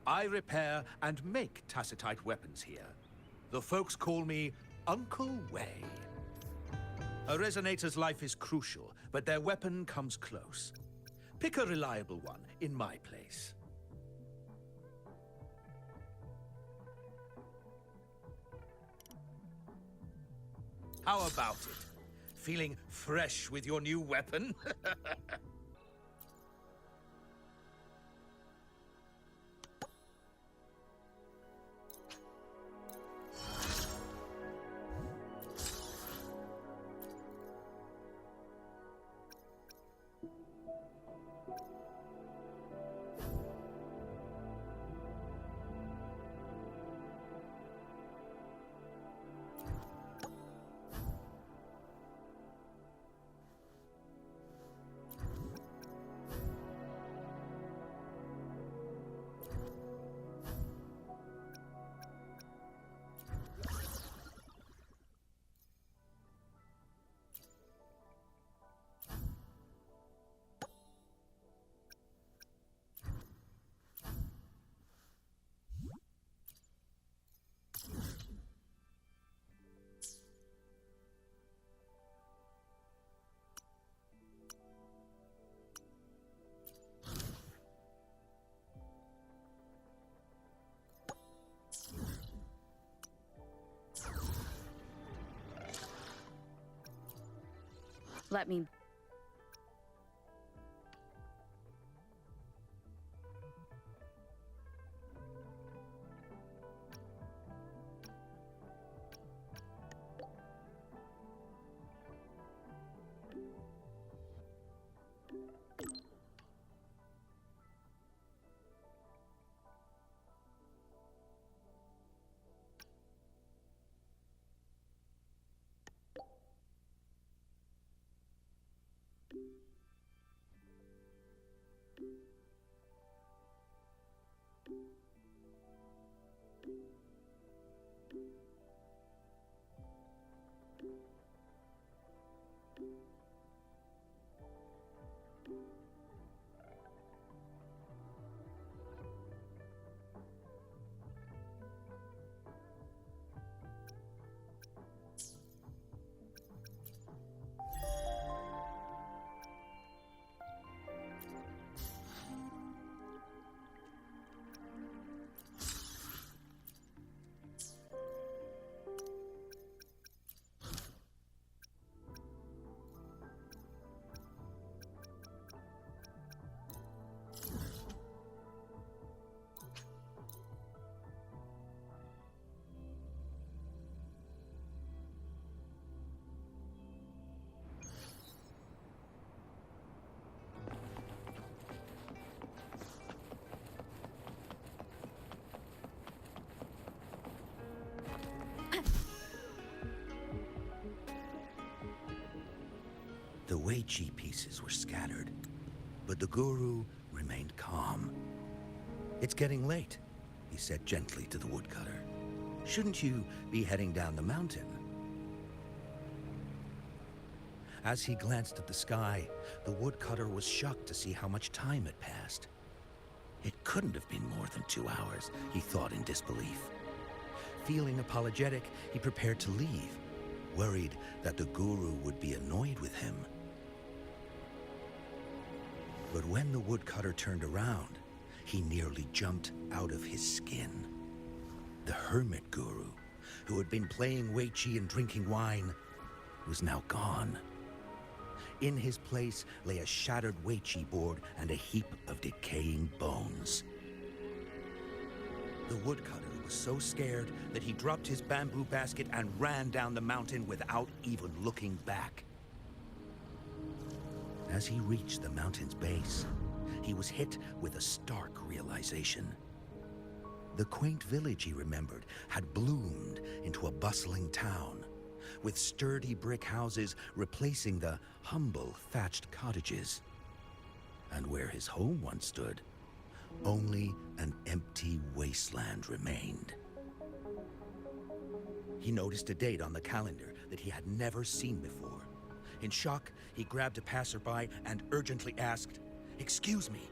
I repair and make tacitite weapons here. The folks call me Uncle Way. A resonator's life is crucial, but their weapon comes close. Pick a reliable one in my place. How about it? Feeling fresh with your new weapon? Let me... The Weiqi pieces were scattered, but the guru remained calm. "It's getting late," he said gently to the woodcutter. "Shouldn't you be heading down the mountain?" As he glanced at the sky, the woodcutter was shocked to see how much time had passed. It couldn't have been more than 2 hours, he thought in disbelief. Feeling apologetic, he prepared to leave, worried that the guru would be annoyed with him. But when the woodcutter turned around, he nearly jumped out of his skin. The hermit guru, who had been playing Weiqi and drinking wine, was now gone. In his place lay a shattered Weiqi board and a heap of decaying bones. The woodcutter was so scared that he dropped his bamboo basket and ran down the mountain without even looking back. As he reached the mountain's base, he was hit with a stark realization. The quaint village he remembered had bloomed into a bustling town, with sturdy brick houses replacing the humble thatched cottages. And where his home once stood, only an empty wasteland remained. He noticed a date on the calendar that he had never seen before. In shock, he grabbed a passerby and urgently asked, "Excuse me,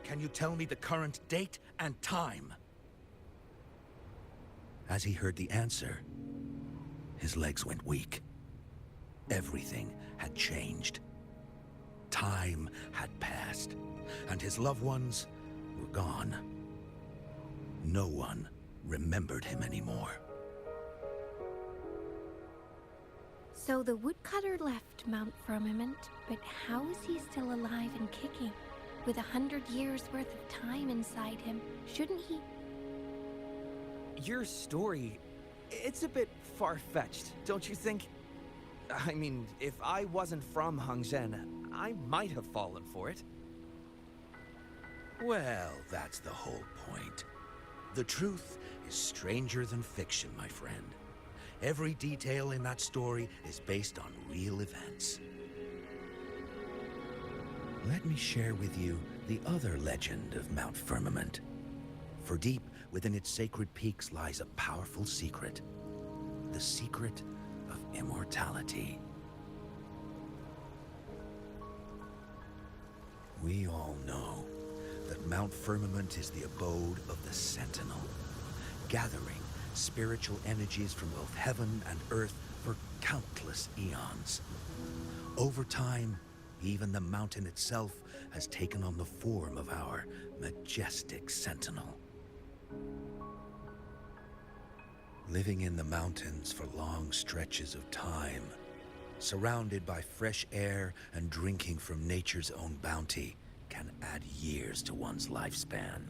Can you tell me the current date and time? As he heard the answer, his legs went weak. Everything had changed. Time had passed, and his loved ones were gone. No one remembered him anymore. So the woodcutter left Mount Firmament, but how is he still alive and kicking? With 100 years worth of time inside him, shouldn't he? Your story, it's a bit far-fetched, don't you think? I mean, if I wasn't from Hongzhen, I might have fallen for it. Well, that's the whole point. The truth is stranger than fiction, my friend. Every detail in that story is based on real events. Let me share with you the other legend of Mount Firmament. For deep within its sacred peaks lies a powerful secret. The secret of immortality. We all know that Mount Firmament is the abode of the Sentinel, gathering spiritual energies from both heaven and earth for countless eons. Over time, even the mountain itself has taken on the form of our majestic Sentinel. Living in the mountains for long stretches of time, surrounded by fresh air and drinking from nature's own bounty, can add years to one's lifespan.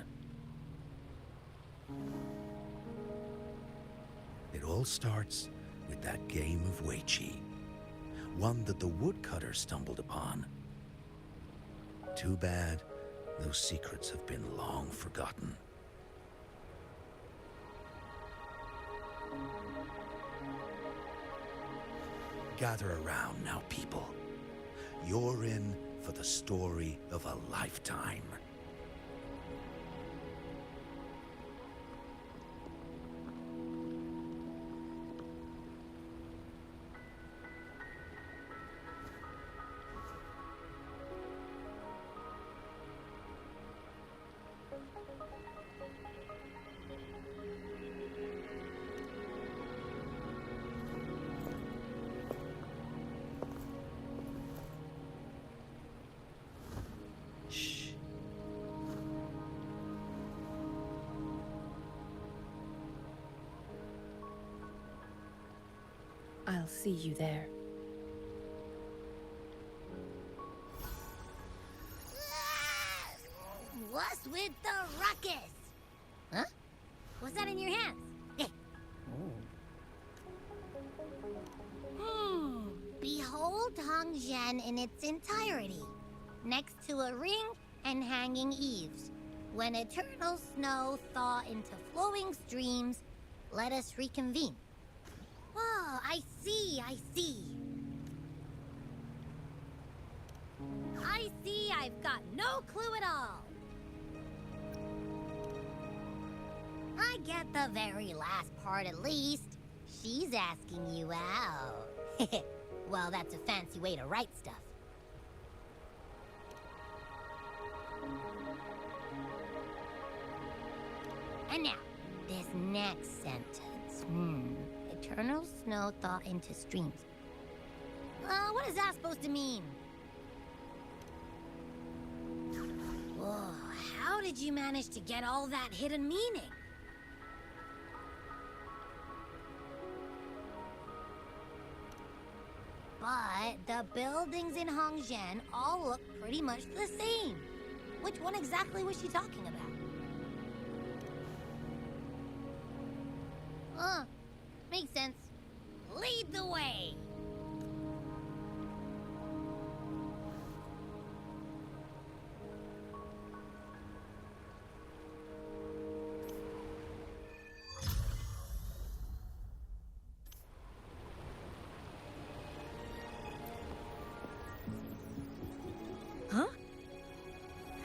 It all starts with that game of Weiqi, one that the woodcutter stumbled upon. Too bad those secrets have been long forgotten. Gather around now, people. You're in for the story of a lifetime. I'll see you there. What's with the ruckus? Huh? What's that in your hands? Behold Hongzhen in its entirety, next to a ring and hanging eaves. When eternal snow thaw into flowing streams, let us reconvene. Oh, I see, I see. I see I've got no clue at all. I get the very last part at least. She's asking you out. Well, that's a fancy way to write stuff. And now, this next sentence. Eternal snow thaw into streams. What is that supposed to mean? Whoa, how did you manage to get all that hidden meaning? But the buildings in Hongzhen all look pretty much the same. Which one exactly was she talking about? Makes sense. Lead the way! Huh?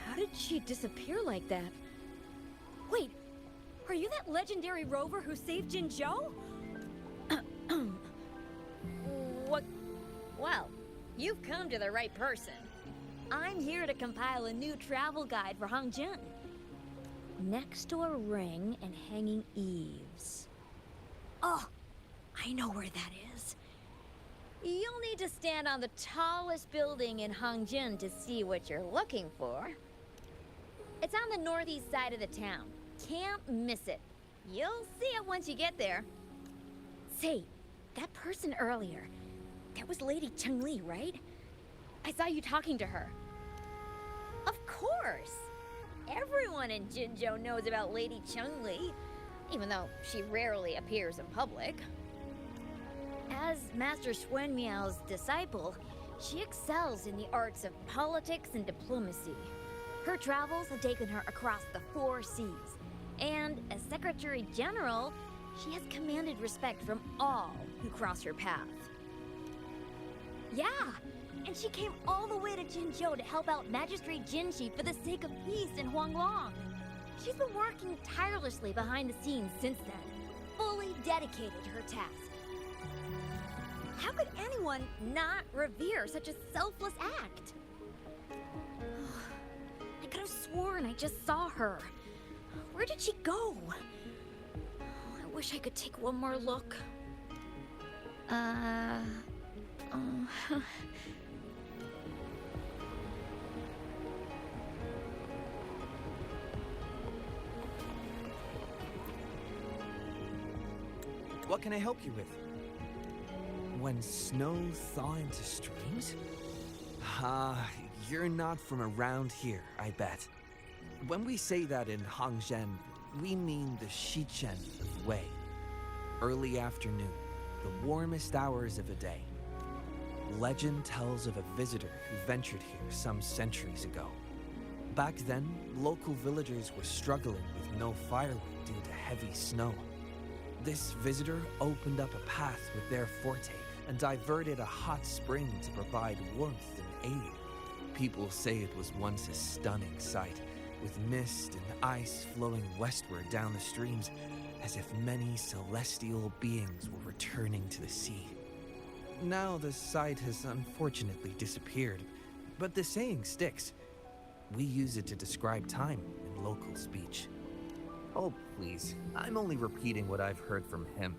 How did she disappear like that? Wait, are you that legendary Rover who saved Jinzhou? What? Well, you've come to the right person. I'm here to compile a new travel guide for Hangzhen. Next to a ring and hanging eaves. Oh, I know where that is. You'll need to stand on the tallest building in Hangzhen to see what you're looking for. It's on the northeast side of the town. Can't miss it. You'll see it once you get there. Say, that person earlier, that was Lady Changli, right? I saw you talking to her. Of course! Everyone in Jinzhou knows about Lady Changli, even though she rarely appears in public. As Master Xuan Miao's disciple, she excels in the arts of politics and diplomacy. Her travels have taken her across the 4 seas, and as Secretary General, she has commanded respect from all who cross her path. Yeah, and she came all the way to Jinzhou to help out Magistrate Jinshi for the sake of peace in Huanglong. She's been working tirelessly behind the scenes since then, fully dedicated to her task. How could anyone not revere such a selfless act? I could have sworn I just saw her. Where did she go? I wish I could take one more look. What can I help you with? When snow thaw into streams? You're not from around here, I bet. When we say that in Hangzhen, we mean the Shichen of Wei. Early afternoon, the warmest hours of a day. Legend tells of a visitor who ventured here some centuries ago. Back then, local villagers were struggling with no firewood due to heavy snow. This visitor opened up a path with their forte and diverted a hot spring to provide warmth and aid. People say it was once a stunning sight, with mist and ice flowing westward down the streams, as if many celestial beings were returning to the sea. Now the sight has unfortunately disappeared, but the saying sticks. We use it to describe time in local speech. Oh, please. I'm only repeating what I've heard from him.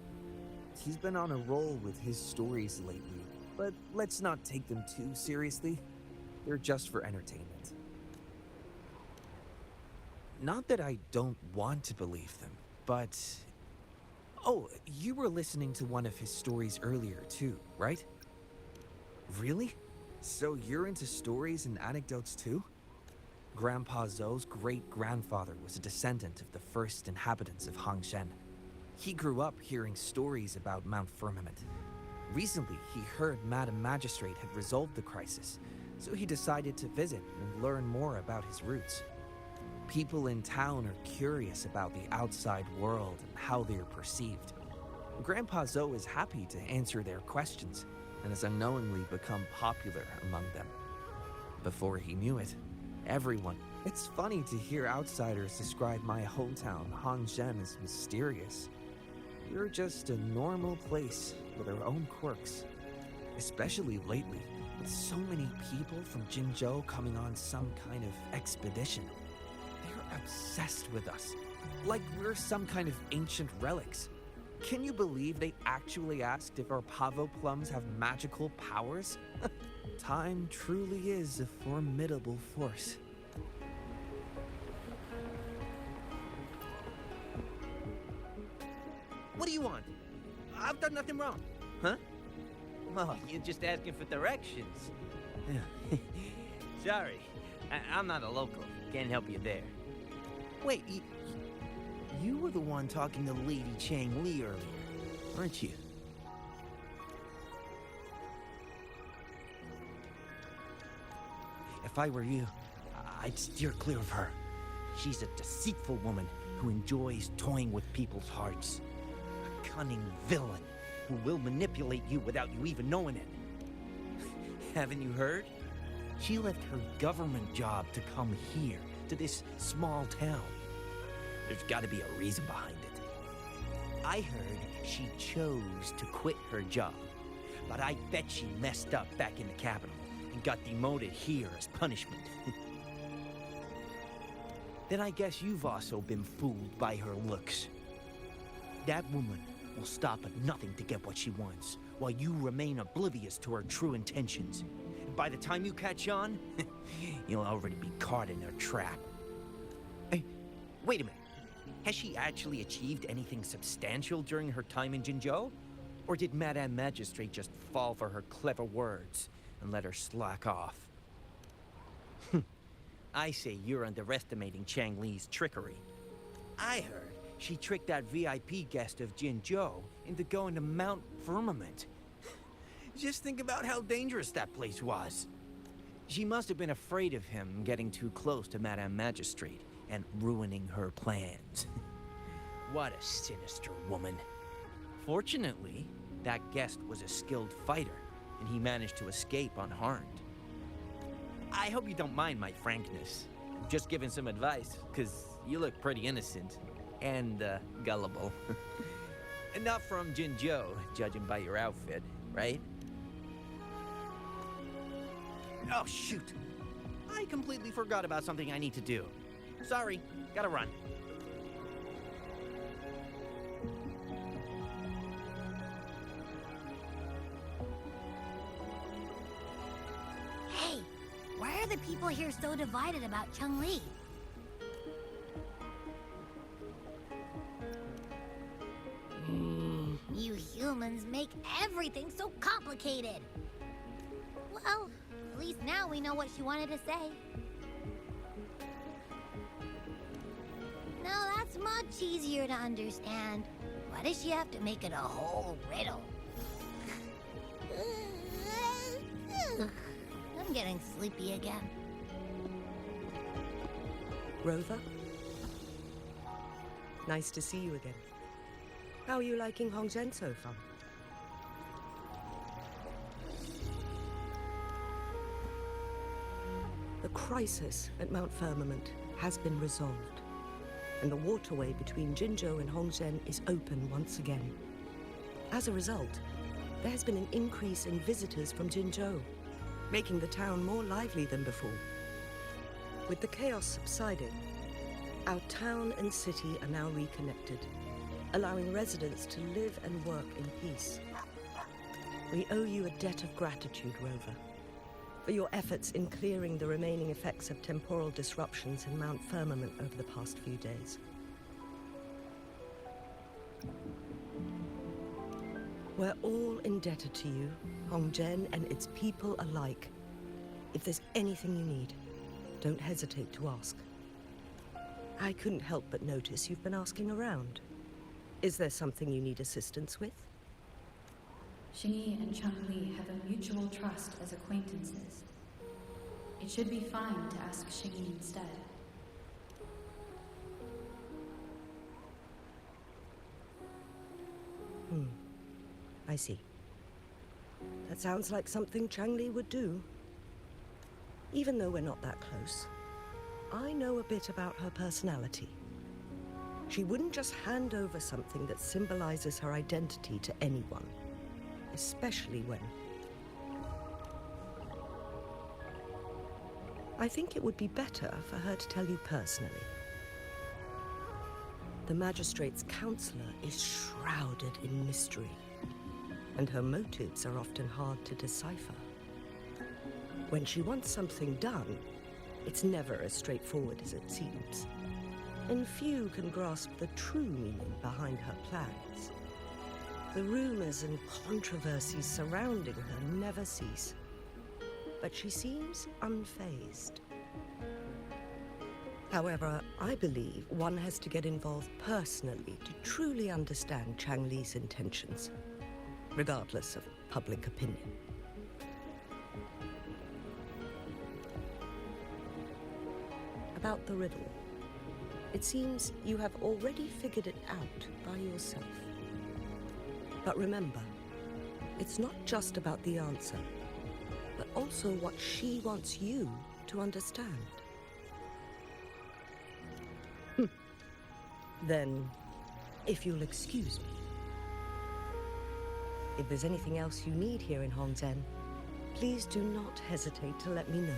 He's been on a roll with his stories lately, but let's not take them too seriously. They're just for entertainment. Not that I don't want to believe them, but... Oh, you were listening to one of his stories earlier too, right? Really? So you're into stories and anecdotes too? Grandpa Zhou's great-grandfather was a descendant of the first inhabitants of Hangzhen. He grew up hearing stories about Mount Firmament. Recently, he heard Madam Magistrate had resolved the crisis, so he decided to visit and learn more about his roots. People in town are curious about the outside world and how they are perceived. Grandpa Zhou is happy to answer their questions and has unknowingly become popular among them. Before he knew it, everyone. It's funny to hear outsiders describe my hometown, Hangzhen, as mysterious. We're just a normal place with our own quirks. Especially lately, with so many people from Jinzhou coming on some kind of expedition. They're obsessed with us, like we're some kind of ancient relics. Can you believe they actually asked if our pavo plums have magical powers? Time truly is a formidable force. What do you want? I've done nothing wrong. Huh? Oh, you're just asking for directions. Sorry, I'm not a local. Can't help you there. Wait, you were the one talking to Lady Changli earlier, weren't you? If I were you, I'd steer clear of her. She's a deceitful woman who enjoys toying with people's hearts. A cunning villain who will manipulate you without you even knowing it. Haven't you heard? She left her government job to come here, to this small town. There's gotta be a reason behind it. I heard she chose to quit her job, but I bet she messed up back in the capital, and got demoted here as punishment. Then I guess you've also been fooled by her looks. That woman will stop at nothing to get what she wants, while you remain oblivious to her true intentions. By the time you catch on, you'll already be caught in her trap. Hey, wait a minute. Has she actually achieved anything substantial during her time in Jinzhou? Or did Madame Magistrate just fall for her clever words and let her slack off? I say you're underestimating Changli's trickery. I heard she tricked that VIP guest of Jinzhou into going to Mount Firmament. Just think about how dangerous that place was. She must have been afraid of him getting too close to Madame Magistrate and ruining her plans. What a sinister woman. Fortunately, that guest was a skilled fighter, and he managed to escape unharmed. I hope you don't mind my frankness. I'm just giving some advice, because you look pretty innocent and gullible. And not from Jinzhou, judging by your outfit, right? Oh, shoot. I completely forgot about something I need to do. Sorry, gotta run. Hey, why are the people here so divided about Changli? You humans make everything so complicated. Well, at least now we know what she wanted to say. No, that's much easier to understand. Why does she have to make it a whole riddle? I'm getting sleepy again. Rover? Nice to see you again. How are you liking Hongzhen so far? The crisis at Mount Firmament has been resolved, and the waterway between Jinzhou and Hongzhen is open once again. As a result, there has been an increase in visitors from Jinzhou, making the town more lively than before. With the chaos subsiding, our town and city are now reconnected, allowing residents to live and work in peace. We owe you a debt of gratitude, Rover, for your efforts in clearing the remaining effects of temporal disruptions in Mount Firmament over the past few days. We're all indebted to you, Hongzhen and its people alike. If there's anything you need, don't hesitate to ask. I couldn't help but notice you've been asking around. Is there something you need assistance with? Xingyi and Changli have a mutual trust as acquaintances. It should be fine to ask Xingyi instead. I see. That sounds like something Changli would do. Even though we're not that close, I know a bit about her personality. She wouldn't just hand over something that symbolizes her identity to anyone, especially when... I think it would be better for her to tell you personally. The Magistrate's counselor is shrouded in mystery, and her motives are often hard to decipher. When she wants something done, it's never as straightforward as it seems, and few can grasp the true meaning behind her plans. The rumors and controversies surrounding her never cease, but she seems unfazed. However, I believe one has to get involved personally to truly understand Changli's intentions, regardless of public opinion. About the riddle, it seems you have already figured it out by yourself. But remember, it's not just about the answer, but also what she wants you to understand. Then, if you'll excuse me, if there's anything else you need here in Hongzhen, please do not hesitate to let me know.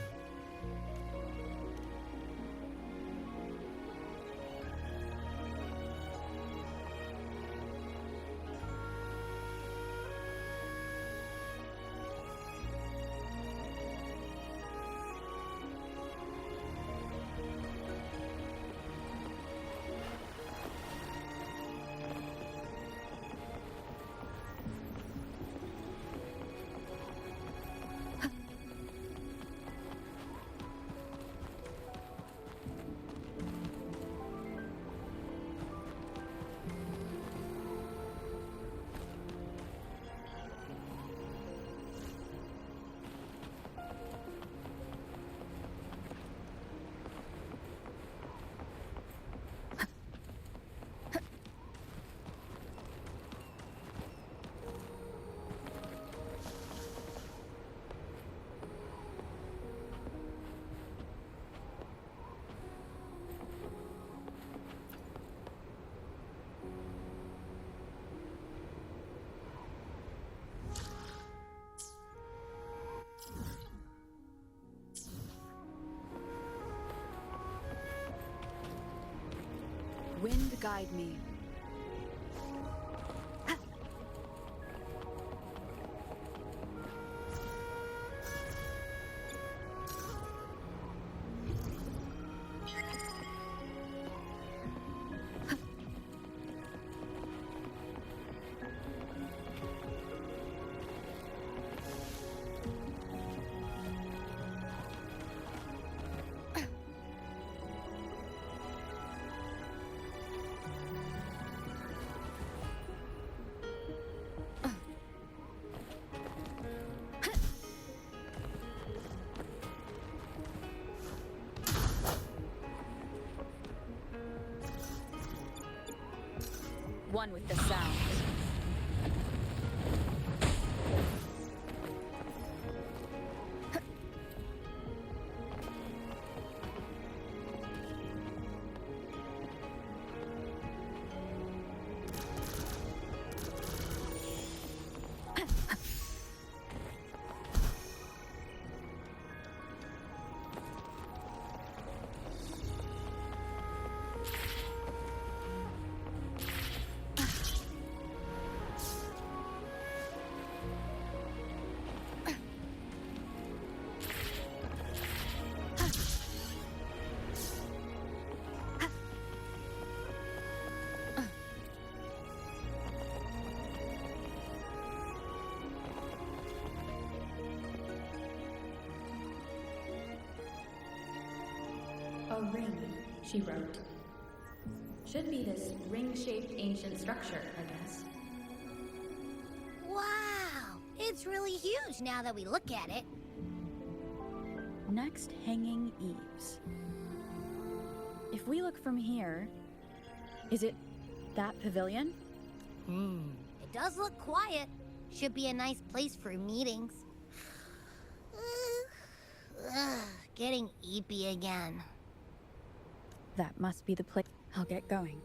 Wind guide me. One with the sound. A ring, she wrote. Should be this ring-shaped ancient structure, I guess. Wow! It's really huge now that we look at it. Next, hanging eaves. If we look from here, is it that pavilion? It does look quiet. Should be a nice place for meetings. Getting eepy again. That must be the place. I'll get going.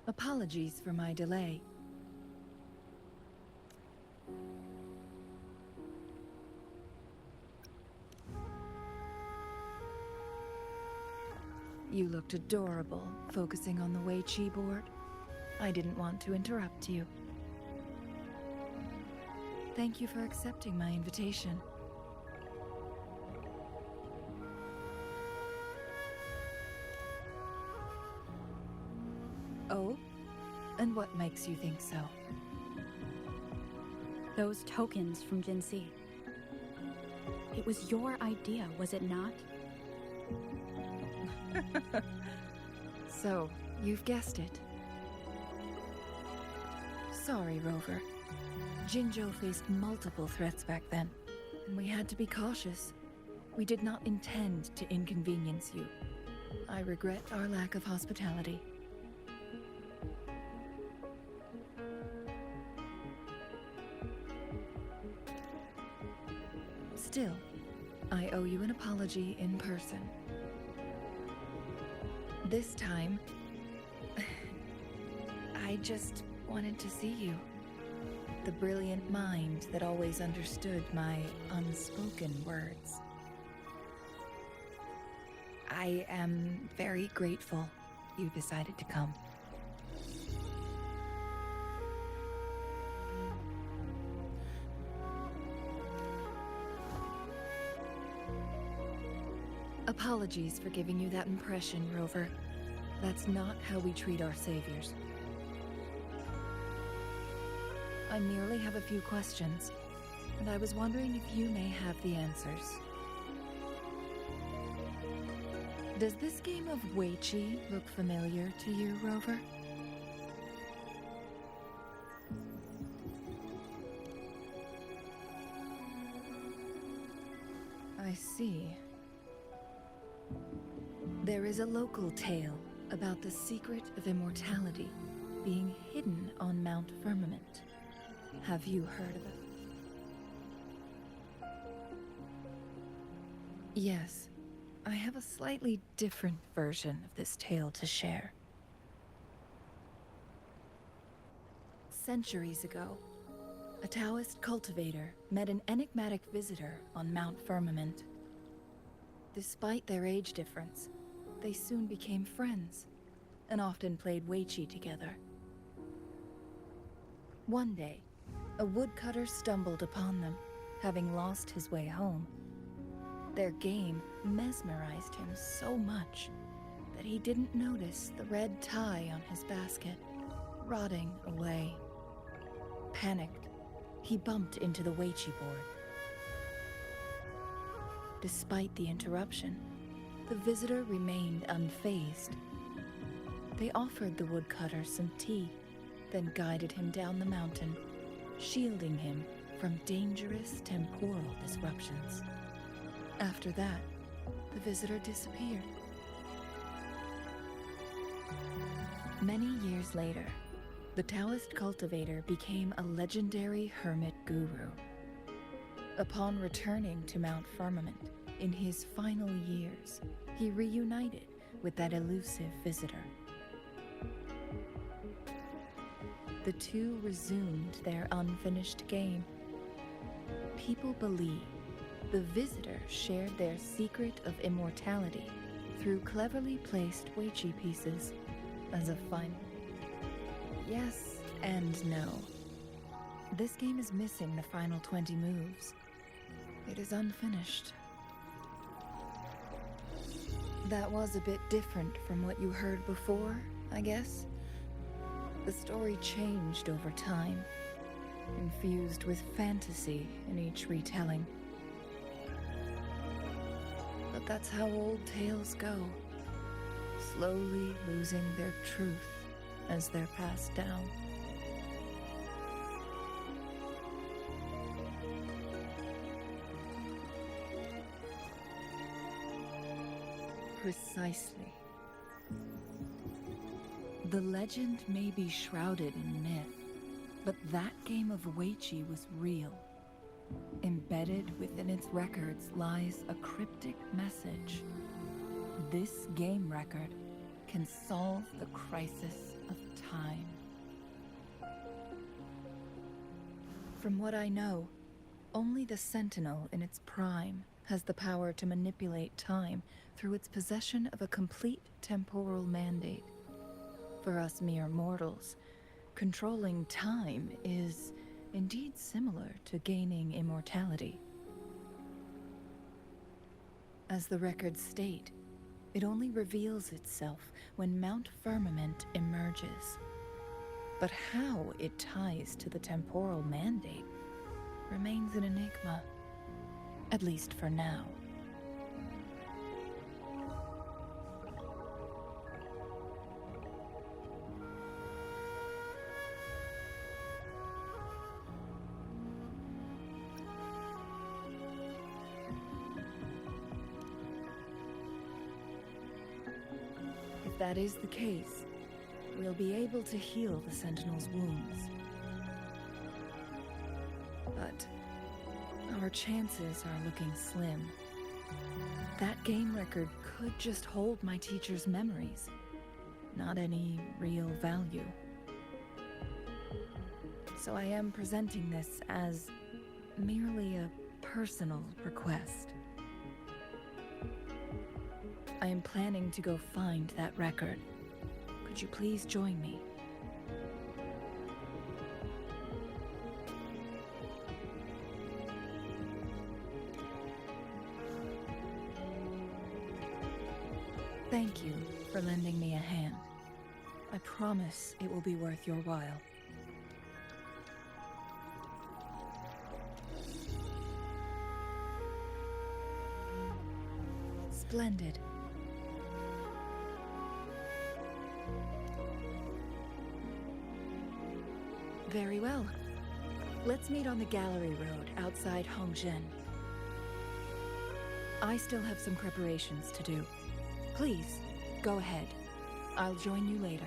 Apologies for my delay. You look looked adorable, focusing on the Wei Chi board. I didn't want to interrupt you. Thank you for accepting my invitation. Oh? And what makes you think so? Those tokens from Jinxi. It was your idea, was it not? So, you've guessed it. Sorry, Rover. Jinzhou faced multiple threats back then, and we had to be cautious. We did not intend to inconvenience you. I regret our lack of hospitality. Still, I owe you an apology in person. This time, I just wanted to see you. The brilliant mind that always understood my unspoken words. I am very grateful you decided to come. Apologies for giving you that impression, Rover. That's not how we treat our saviors. I merely have a few questions, and I was wondering if you may have the answers. Does this game of Wei Chi look familiar to you, Rover? I see. There is a local tale about the secret of immortality being hidden on Mount Firmament. Have you heard of it? Yes, I have a slightly different version of this tale to share. Centuries ago, a Taoist cultivator met an enigmatic visitor on Mount Firmament. Despite their age difference, they soon became friends, and often played Wei Chi together. One day, a woodcutter stumbled upon them, having lost his way home. Their game mesmerized him so much that he didn't notice the red tie on his basket, rotting away. Panicked, he bumped into the Wei Chi board. Despite the interruption, the visitor remained unfazed. They offered the woodcutter some tea, then guided him down the mountain, shielding him from dangerous temporal disruptions. After that, the visitor disappeared. Many years later, the Taoist cultivator became a legendary hermit guru. Upon returning to Mount Firmament in his final years, he reunited with that elusive visitor. The two resumed their unfinished game. People believe the visitor shared their secret of immortality through cleverly placed Wei Chi pieces as a final. Yes and no. This game is missing the final 20 moves. It is unfinished. That was a bit different from what you heard before, I guess. The story changed over time, infused with fantasy in each retelling. But that's how old tales go, slowly losing their truth as they're passed down. Precisely. The legend may be shrouded in myth, but that game of Wei Chi was real. Embedded within its records lies a cryptic message. This game record can solve the crisis of time. From what I know, only the Sentinel in its prime has the power to manipulate time through its possession of a complete temporal mandate. For us mere mortals, controlling time is indeed similar to gaining immortality. As the records state, it only reveals itself when Mount Firmament emerges. But how it ties to the temporal mandate remains an enigma, at least for now. If that is the case, we'll be able to heal the Sentinel's wounds. But our chances are looking slim. That game record could just hold my teacher's memories, not any real value. So I am presenting this as merely a personal request. I am planning to go find that record. Could you please join me? Thank you for lending me a hand. I promise it will be worth your while. Splendid. Very well. Let's meet on the gallery road outside Hongzhen. I still have some preparations to do. Please, go ahead. I'll join you later.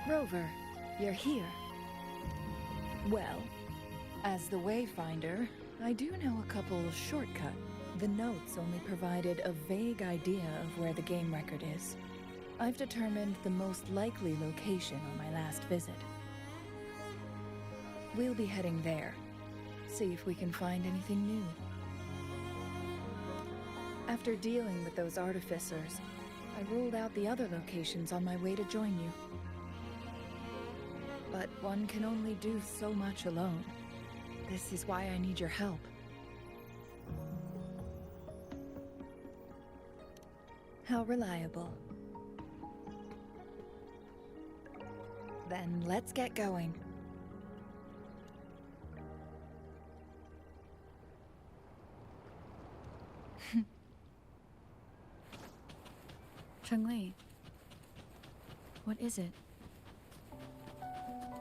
Rover, you're here. Well, as the Wayfinder, I do know a couple shortcuts. The notes only provided a vague idea of where the game record is. I've determined the most likely location on my last visit. We'll be heading there. See if we can find anything new. After dealing with those artificers, I ruled out the other locations on my way to join you. But one can only do so much alone. This is why I need your help. How reliable. Then let's get going. Changli, what is it?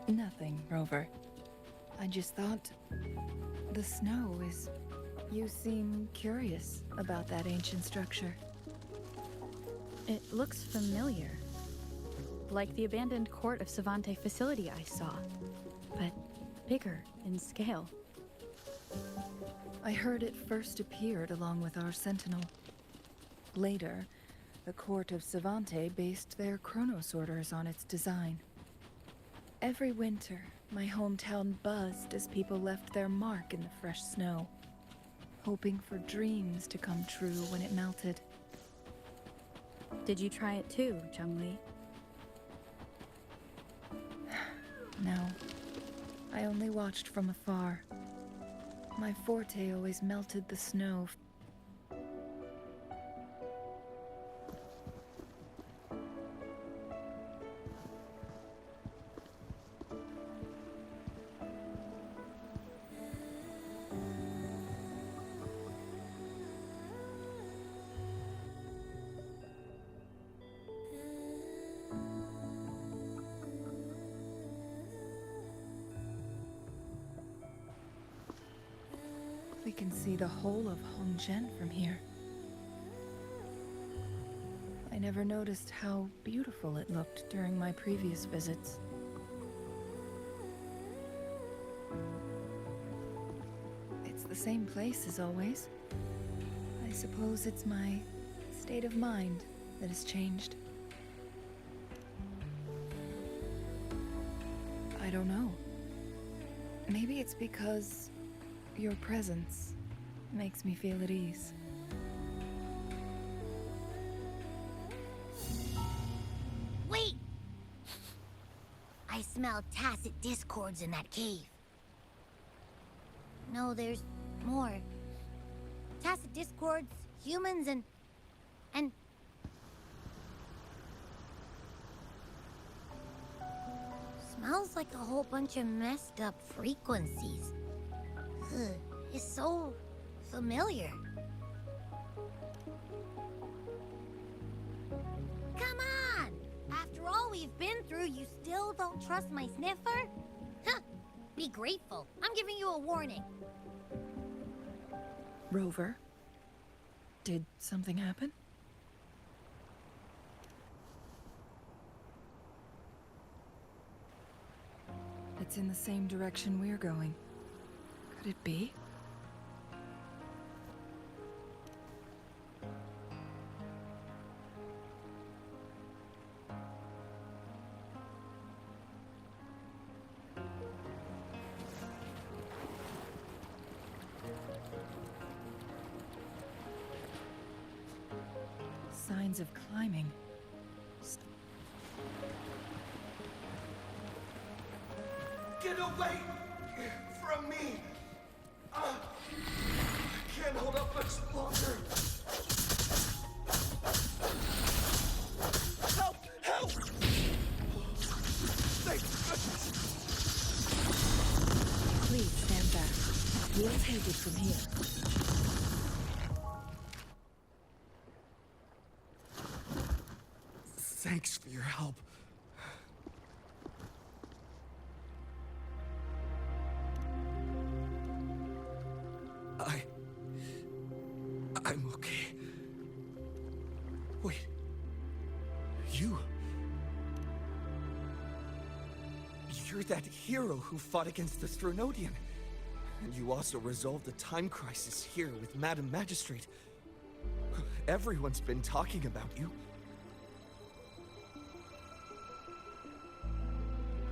Nothing, Rover. I just thought... the snow is... You seem curious about that ancient structure. It looks familiar. Like the abandoned court of Savante facility I saw, but bigger in scale. I heard it first appeared along with our Sentinel. Later, the court of Savante based their chronosorters on its design. Every winter, my hometown buzzed as people left their mark in the fresh snow, hoping for dreams to come true when it melted. Did you try it too, Changli? No. I only watched from afar. My forte always melted the snow. can see the whole of Hongzhen from here. I never noticed how beautiful it looked during my previous visits. It's the same place as always. I suppose it's my state of mind that has changed. I don't know. Maybe it's because your presence makes me feel at ease. Wait! I smell tacit discords in that cave. No, there's more. Tacit discords, humans, and... Smells like a whole bunch of messed up frequencies. Ugh, it's so familiar. Come on! After all we've been through, you still don't trust my sniffer? Huh! Be grateful. I'm giving you a warning. Rover, did something happen? It's in the same direction we're going. Could it be? Signs of climbing. Get away from me! I can't hold up much longer. Help! Help! Thank goodness! Please stand back. We'll take it from here. Thanks for your help. I'm okay. Wait. You're that hero who fought against the Thronodian. And you also resolved the time crisis here with Madam Magistrate. Everyone's been talking about you.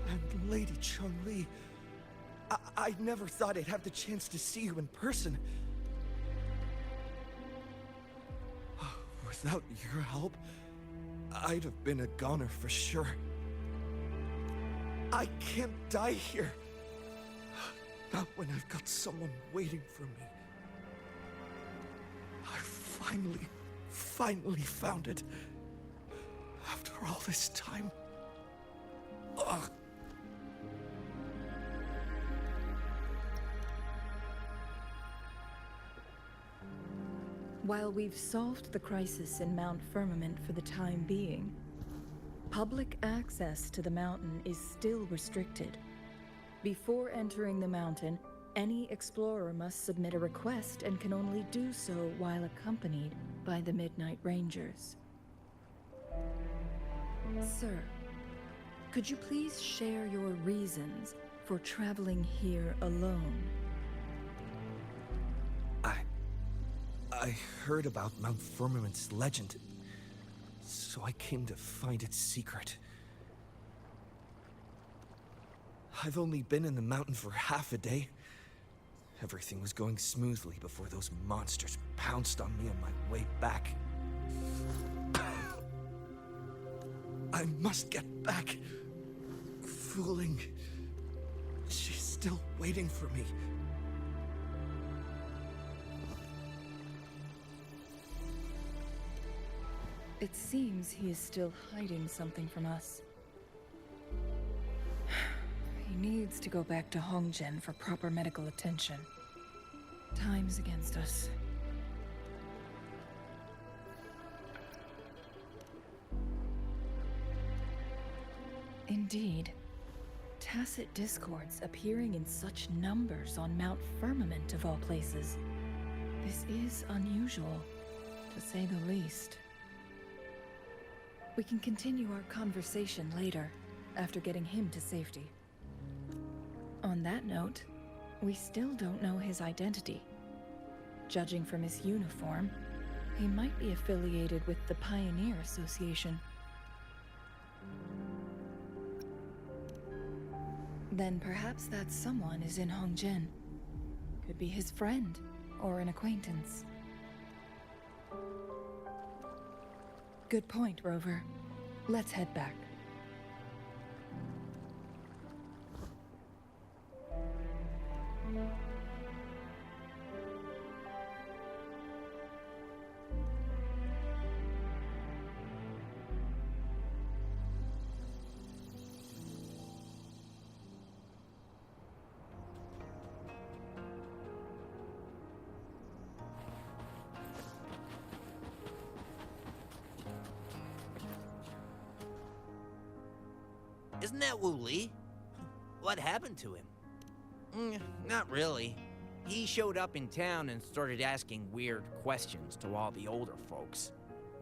And Lady Changli, I never thought I'd have the chance to see you in person. Without your help, I'd have been a goner for sure. I can't die here. Not when I've got someone waiting for me. I finally found it. After all this time. Ugh. While we've solved the crisis in Mount Firmament for the time being, public access to the mountain is still restricted. Before entering the mountain, any explorer must submit a request and can only do so while accompanied by the Midnight Rangers. Sir, could you please share your reasons for traveling here alone? I heard about Mount Firmament's legend, so I came to find its secret. I've only been in the mountain for half a day. Everything was going smoothly before those monsters pounced on me on my way back. I must get back. Fooling. She's still waiting for me. It seems he is still hiding something from us. He needs to go back to Hongzhen for proper medical attention. Time's against us. Indeed. Tacit discords appearing in such numbers on Mount Firmament of all places. This is unusual, to say the least. We can continue our conversation later, after getting him to safety. On that note, we still don't know his identity. Judging from his uniform, he might be affiliated with the Pioneer Association. Then perhaps that someone is in Hongjian. Could be his friend, or an acquaintance. Good point, Rover. Let's head back. Isn't that Wu Li? What happened to him? Not really. He showed up in town and started asking weird questions to all the older folks.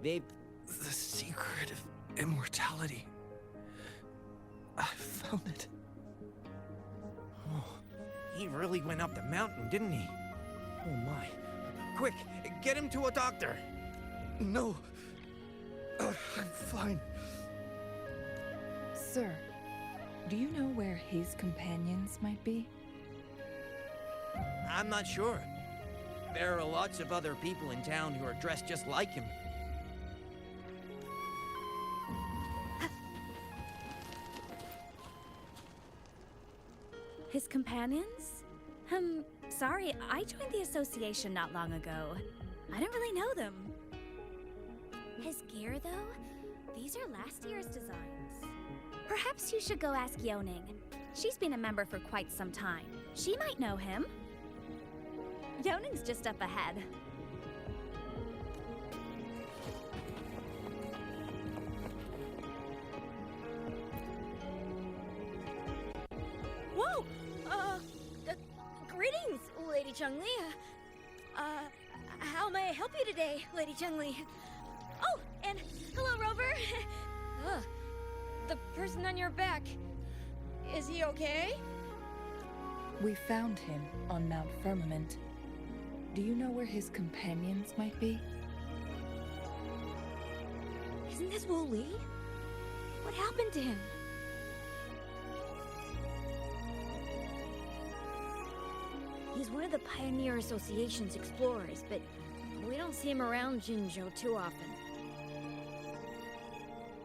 The secret of immortality. I found it. Oh, he really went up the mountain, didn't he? Oh my. Quick, get him to a doctor. No. I'm fine. Sir, do you know where his companions might be? I'm not sure. There are lots of other people in town who are dressed just like him. His companions? Sorry, I joined the association not long ago. I don't really know them. His gear, though? These are last year's designs. Perhaps you should go ask Yoning. She's been a member for quite some time. She might know him. Yoning's just up ahead. Whoa! Greetings, Lady Changli. How may I help you today, Lady Changli? Oh, and hello, Rover. The person on your back, is he okay? We found him on Mount Firmament. Do you know where his companions might be? Isn't this Wu Li? What happened to him? He's one of the Pioneer Association's explorers, but we don't see him around Jinzhou too often.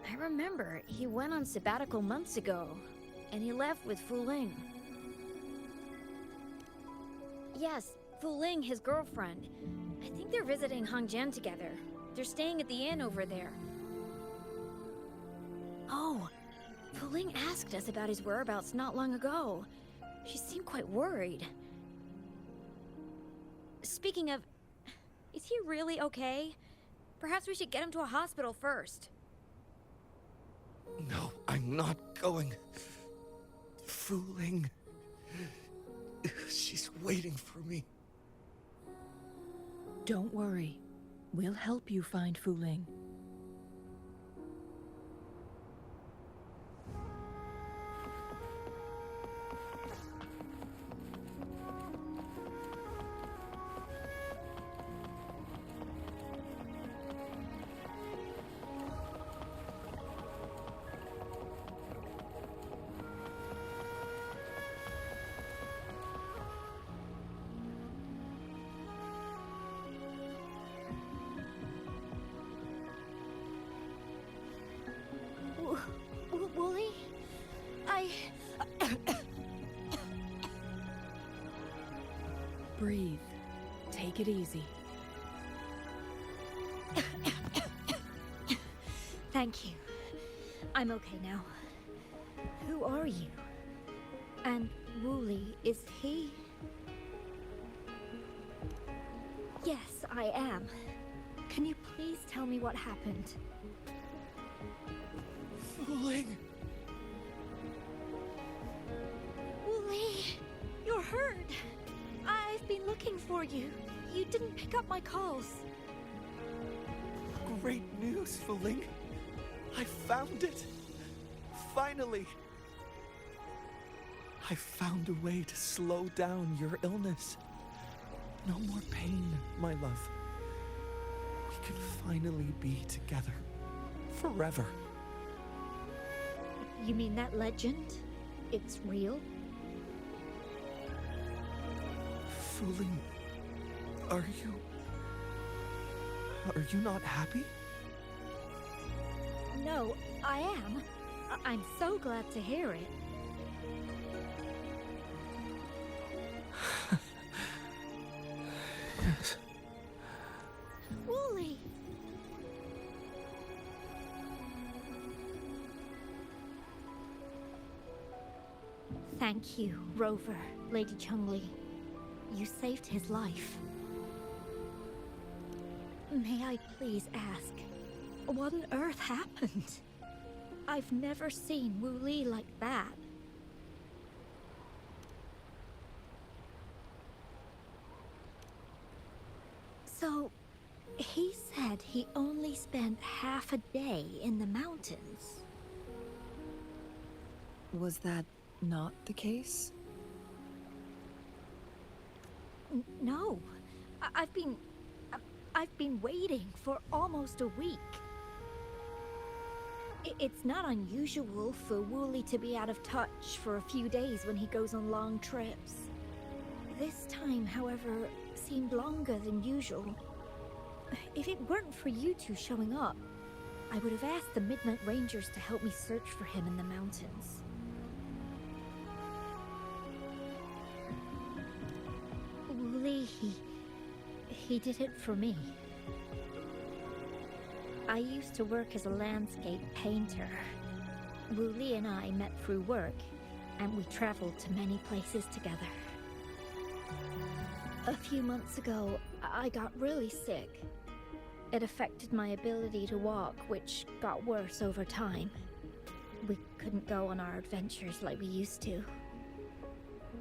I remember he went on sabbatical months ago, and he left with Fu Ling. Yes, Fu Ling, his girlfriend. I think they're visiting Hongjian together. They're staying at the inn over there. Oh, Fu Ling asked us about his whereabouts not long ago. She seemed quite worried. Speaking of, is he really okay? Perhaps we should get him to a hospital first. No, I'm not going. Fooling. She's waiting for me. Don't worry. We'll help you find Fu Ling. Wooly? Breathe. Take it easy. Thank you. I'm okay now. Who are you? And Wooly, is he? Yes, I am. Can you please tell me what happened? Fooling. Wooly, you're hurt. I've been looking for you. you didn't pick up my calls. Great news, Wuthering. I found it. Finally. I found a way to slow down your illness. No more pain, my love. We can finally be together. Forever. You mean that legend? It's real? Wuthering, are you not happy? No, I am. I'm so glad to hear it. Yes. Wooly! Thank you, Rover, Lady Changli. You saved his life. May I please ask, what on earth happened? I've never seen Wu Li like that. So, he said he only spent half a day in the mountains. Was that not the case? No. I've been waiting for almost a week. It's not unusual for Wooly to be out of touch for a few days when he goes on long trips. This time, however, seemed longer than usual. If it weren't for you two showing up, I would have asked the Midnight Rangers to help me search for him in the mountains. Wooly, he did it for me. I used to work as a landscape painter. Wu Li and I met through work, and we traveled to many places together. A few months ago, I got really sick. It affected my ability to walk, which got worse over time. We couldn't go on our adventures like we used to.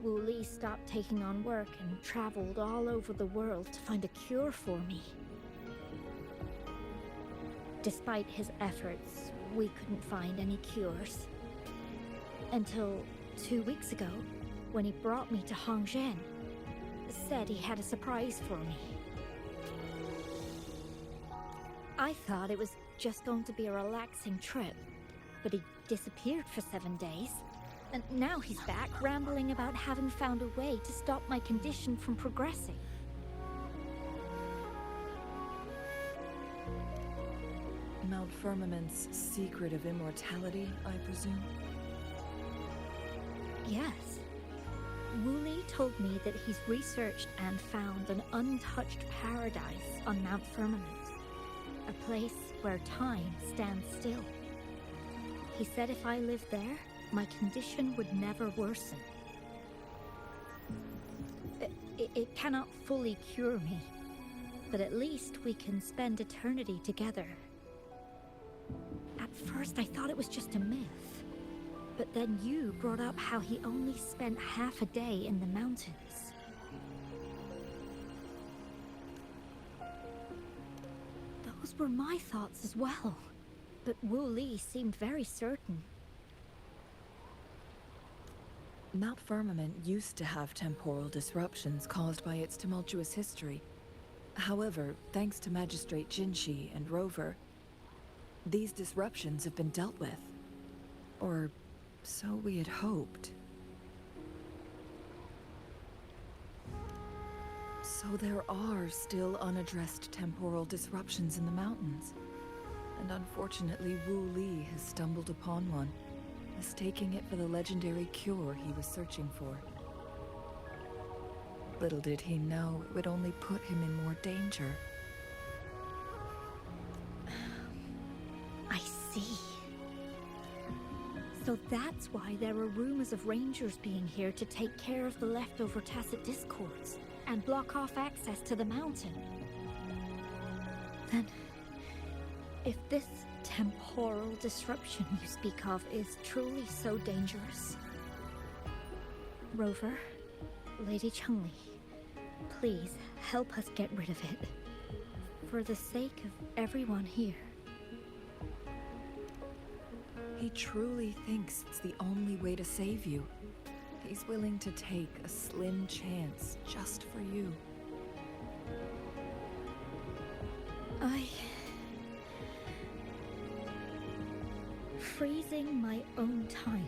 Wu Li stopped taking on work and traveled all over the world to find a cure for me. Despite his efforts, we couldn't find any cures. Until 2 weeks ago, when he brought me to Hongzhen, said he had a surprise for me. I thought it was just going to be a relaxing trip, but he disappeared for 7 days. And now he's back rambling about having found a way to stop my condition from progressing. Mount Firmament's secret of immortality, I presume? Yes. Wu Li told me that he's researched and found an untouched paradise on Mount Firmament. A place where time stands still. He said if I lived there, my condition would never worsen. It cannot fully cure me, but at least we can spend eternity together. At first I thought it was just a myth, but then you brought up how he only spent half a day in the mountains. Those were my thoughts as well, but Wu Li seemed very certain. Mount Firmament used to have temporal disruptions caused by its tumultuous history. However, thanks to Magistrate Jinshi and Rover, these disruptions have been dealt with. Or so we had hoped. So there are still unaddressed temporal disruptions in the mountains. And unfortunately, Wu Li has stumbled upon one, mistaking it for the legendary cure he was searching for. Little did he know it would only put him in more danger. I see. So that's why there are rumors of rangers being here to take care of the leftover tacit discords and block off access to the mountain. Then, if this temporal disruption you speak of is truly so dangerous, Rover, Lady Changli, Please, help us get rid of it. For the sake of everyone here. He truly thinks it's the only way to save you. He's willing to take a slim chance just for you. Freezing my own time.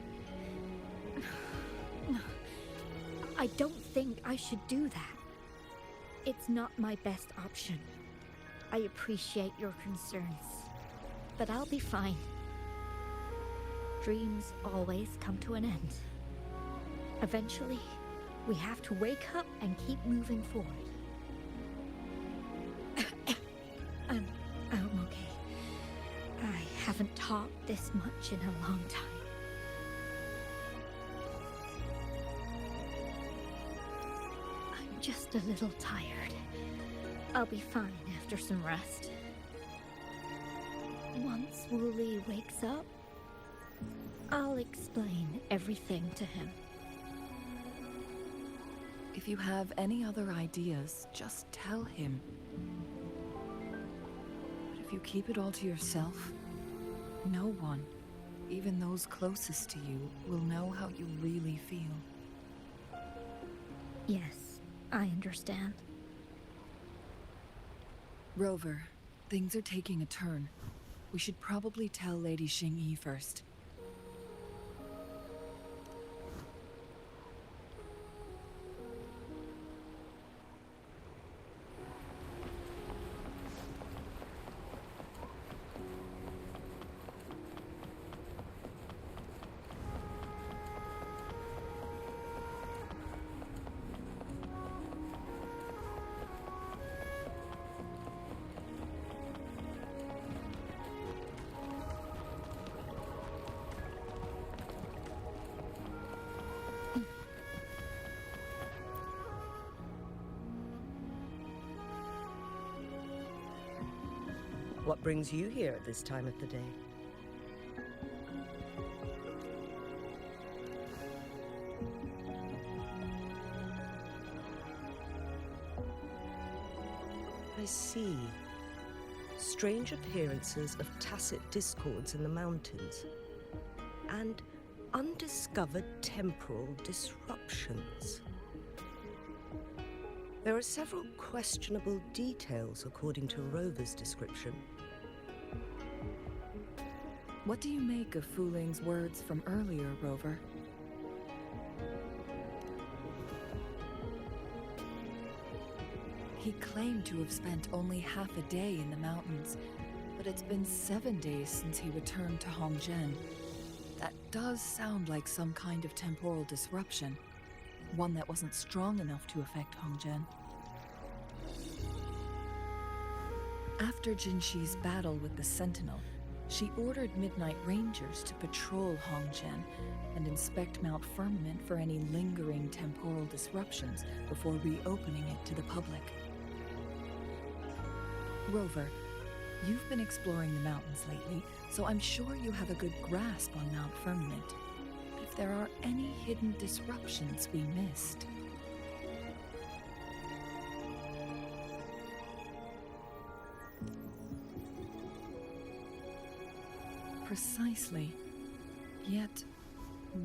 I don't think I should do that. It's not my best option. I appreciate your concerns, but I'll be fine. Dreams always come to an end. Eventually, we have to wake up and keep moving forward. I'm okay. I haven't talked this much in a long time. I'm just a little tired. I'll be fine after some rest. Once Wooly wakes up, I'll explain everything to him. If you have any other ideas, just tell him. But if you keep it all to yourself, no one, even those closest to you, will know how you really feel. Yes, I understand. Rover, things are taking a turn. We should probably tell Lady Xingyi first. What brings you here at this time of the day? I see. Strange appearances of tacit discords in the mountains, and undiscovered temporal disruptions. There are several questionable details according to Rover's description. What do you make of Fuling's words from earlier, Rover? He claimed to have spent only half a day in the mountains, but it's been 7 days since he returned to Hongzhen. That does sound like some kind of temporal disruption, one that wasn't strong enough to affect Hongzhen. After Jinxi's battle with the Sentinel, she ordered Midnight Rangers to patrol Hongzhen and inspect Mount Firmament for any lingering temporal disruptions before reopening it to the public. Rover, you've been exploring the mountains lately, so I'm sure you have a good grasp on Mount Firmament. If there are any hidden disruptions we missed. Precisely. Yet,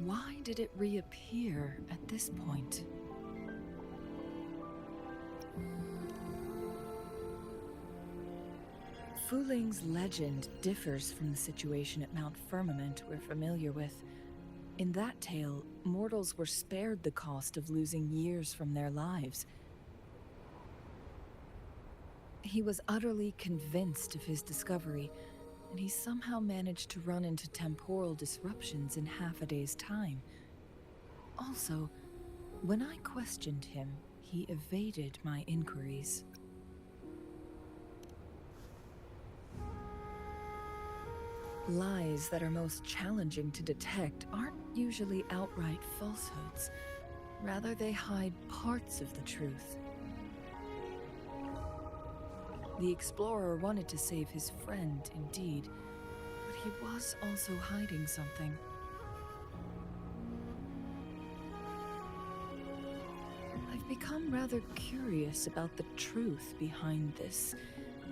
why did it reappear at this point? Fuling's legend differs from the situation at Mount Firmament we're familiar with. In that tale, mortals were spared the cost of losing years from their lives. He was utterly convinced of his discovery, and he somehow managed to run into temporal disruptions in half a day's time. Also, when I questioned him, he evaded my inquiries. Lies that are most challenging to detect aren't usually outright falsehoods. Rather, they hide parts of the truth. The explorer wanted to save his friend, indeed, but he was also hiding something. I've I've become rather curious about the truth behind this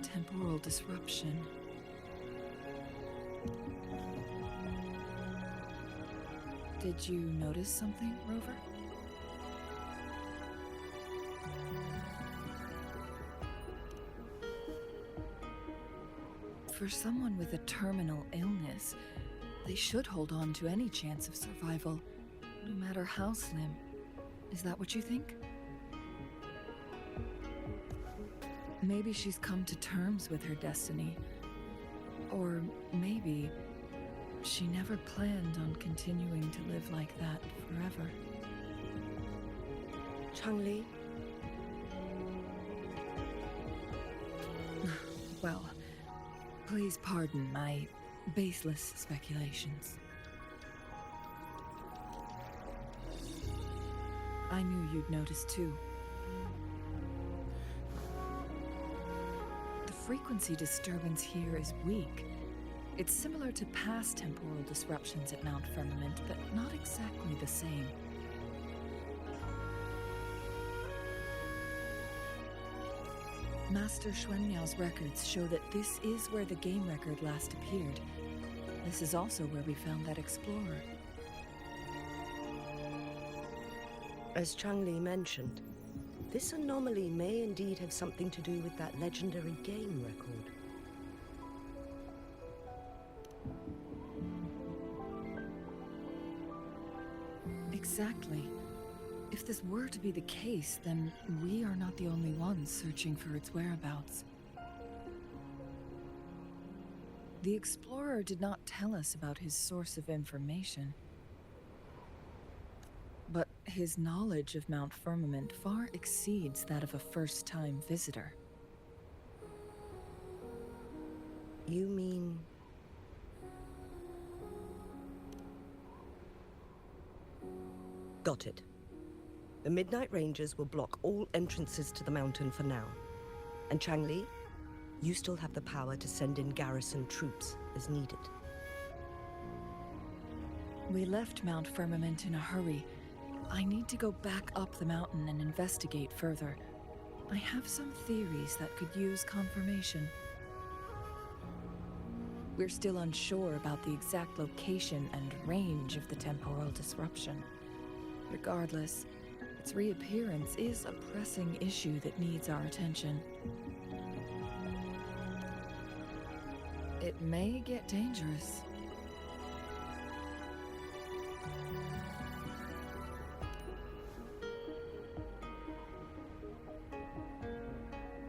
temporal disruption. Did you notice something, Rover? For someone with a terminal illness, they should hold on to any chance of survival, no matter how slim. Is that what you think? Maybe she's come to terms with her destiny. Or maybe she never planned on continuing to live like that forever. Changli? Well, please pardon my baseless speculations. I knew you'd notice too. The frequency disturbance here is weak. It's similar to past temporal disruptions at Mount Firmament, but not exactly the same. Master Xuanmiao's records show that this is where the game record last appeared. This is also where we found that explorer. As Changli mentioned, this anomaly may indeed have something to do with that legendary game record. Exactly. If this were to be the case, then we are not the only ones searching for its whereabouts. The explorer did not tell us about his source of information. But his knowledge of Mount Firmament far exceeds that of a first-time visitor. You mean... Got it. The Midnight Rangers will block all entrances to the mountain for now. And Changli, you still have the power to send in garrison troops as needed. We left Mount Firmament in a hurry. I need to go back up the mountain and investigate further. I have some theories that could use confirmation. We're still unsure about the exact location and range of the temporal disruption. Regardless, its reappearance is a pressing issue that needs our attention. It may get dangerous.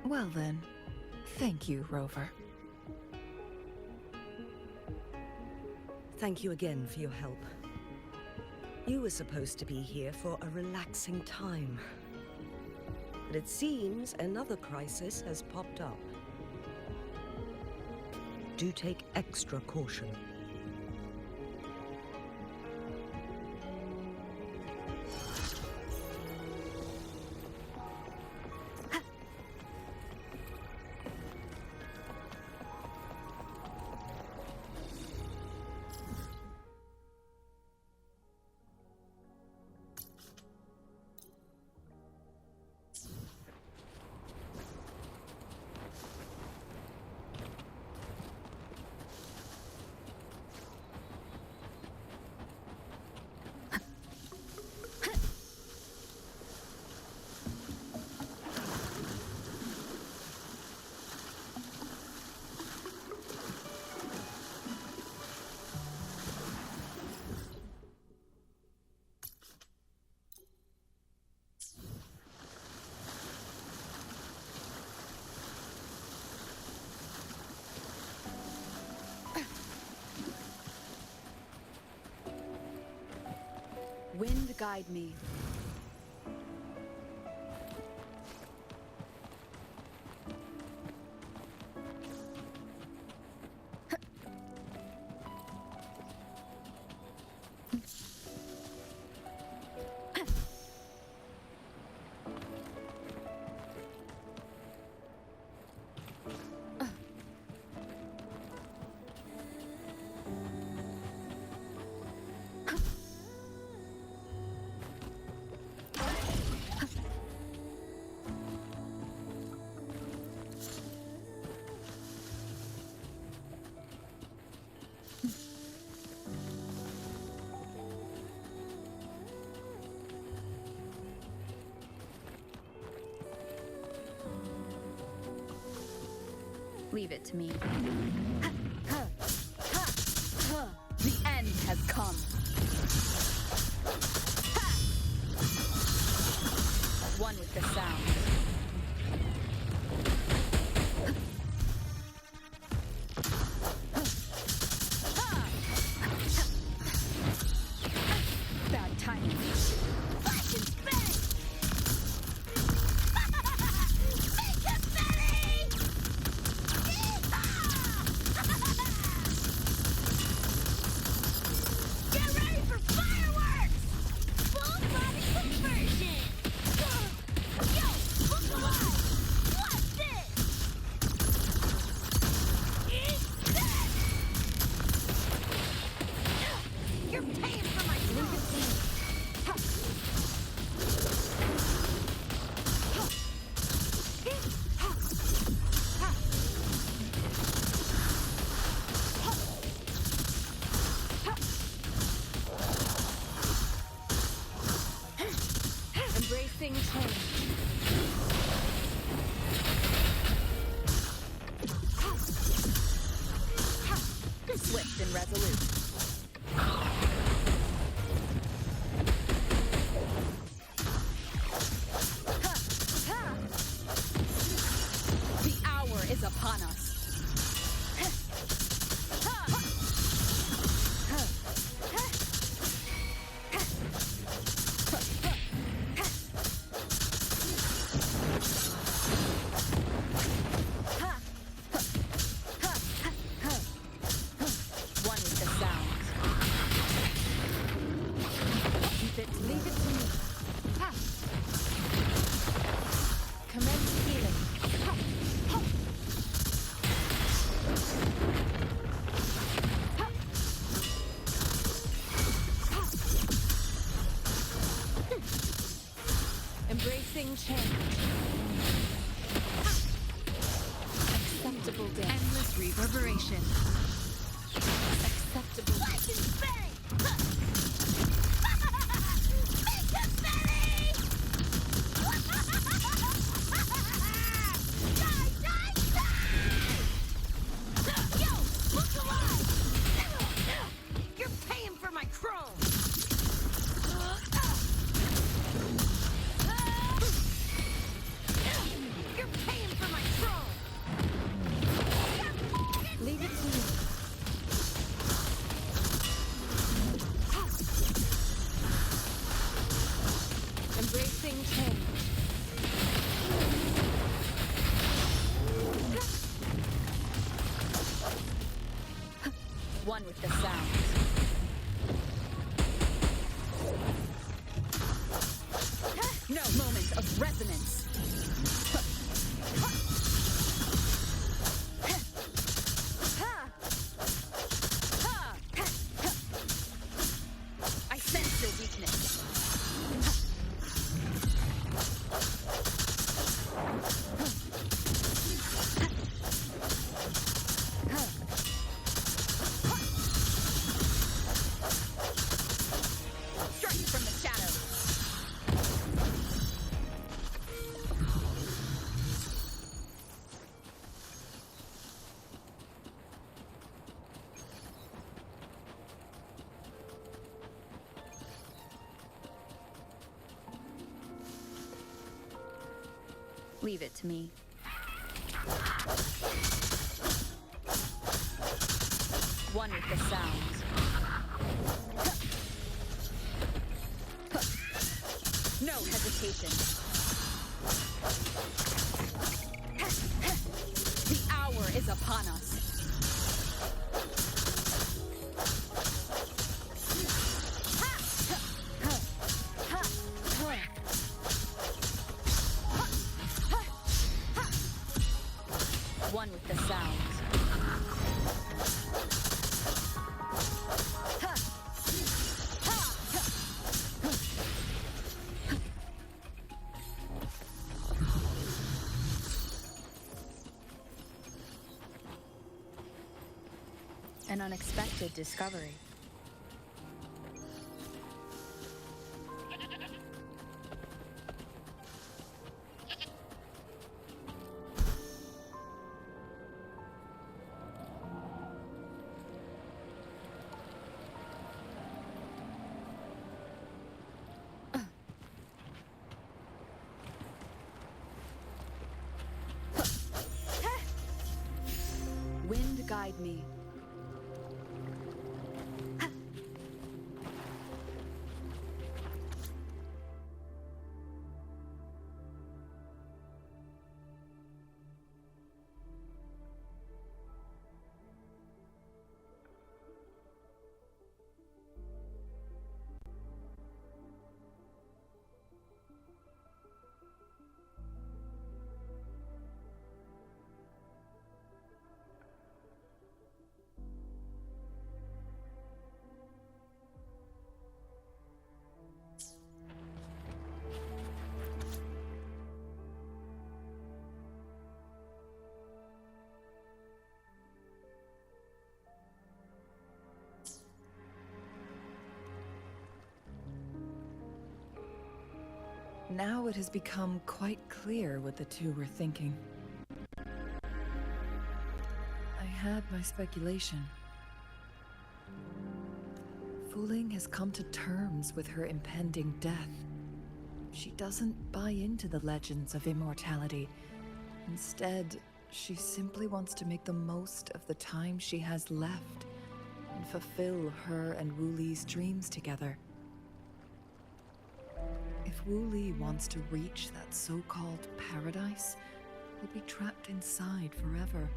Well then, thank you, Rover. Thank you again for your help. You were supposed to be here for a relaxing time. But it seems another crisis has popped up. Do take extra caution. Wind guide me. Leave it to me. The end has come. One with the sound. Bad timing. Flash and spin! Make a belly! Get ready for fireworks! Full body conversion! Yo, look alive! What's this? Eat this! You're paying for my food! Embracing change. Swift and resolute. The hour is upon us. One with the sound. Leave it to me. Commence healing. Embracing change. Acceptable dance. Endless reverberation. Acceptable. Flash and spin! Make a belly! Die, die, die! Yo, look alive! You're paying for my chrome! You're paying for my chrome! Leave it to me. Embracing change. One with the sound. No moment of resonance. I sense your weakness. Striking from the shadows. Leave it to me. One with the sound. No hesitation. The hour is upon us. One with the sound. An unexpected discovery. me. Now it has become quite clear what the two were thinking. I had my speculation. Wuthering has come to terms with her impending death. She doesn't buy into the legends of immortality. Instead, she simply wants to make the most of the time she has left and fulfill her and Wu Li's dreams together. If Wu Li wants to reach that so-called paradise, he'll be trapped inside forever.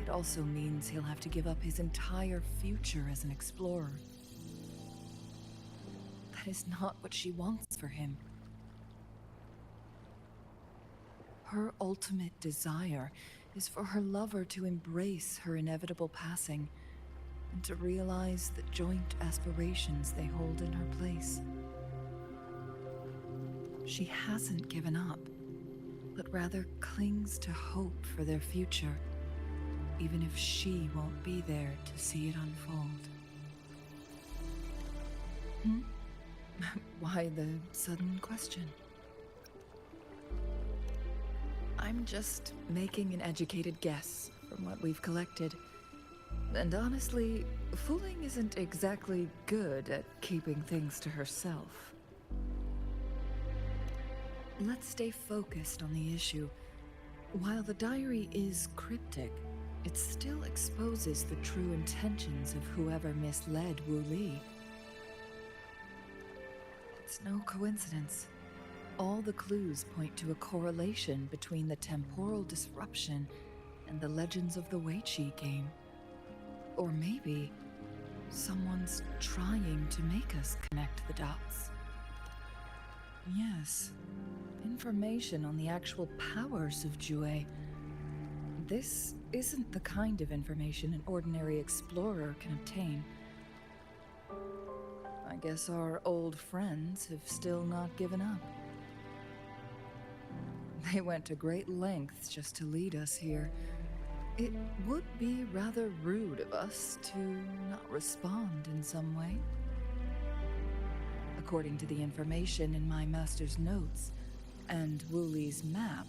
It also means he'll have to give up his entire future as an explorer. That is not what she wants for him. Her ultimate desire is for her lover to embrace her inevitable passing and to realize the joint aspirations they hold in her place. She hasn't given up, but rather clings to hope for their future, even if she won't be there to see it unfold. Why the sudden question? I'm just making an educated guess from what we've collected. And honestly, Wuthering isn't exactly good at keeping things to herself. Let's stay focused on the issue. While the diary is cryptic, it still exposes the true intentions of whoever misled Wu Li. It's no coincidence. All the clues point to a correlation between the temporal disruption and the legends of the Weiqi game. Or maybe someone's trying to make us connect the dots. Yes. Information on the actual powers of Jue. This isn't the kind of information an ordinary explorer can obtain. I guess our old friends have still not given up. They went to great lengths just to lead us here. It would be rather rude of us to not respond in some way. According to the information in my master's notes, and Wu Li's map,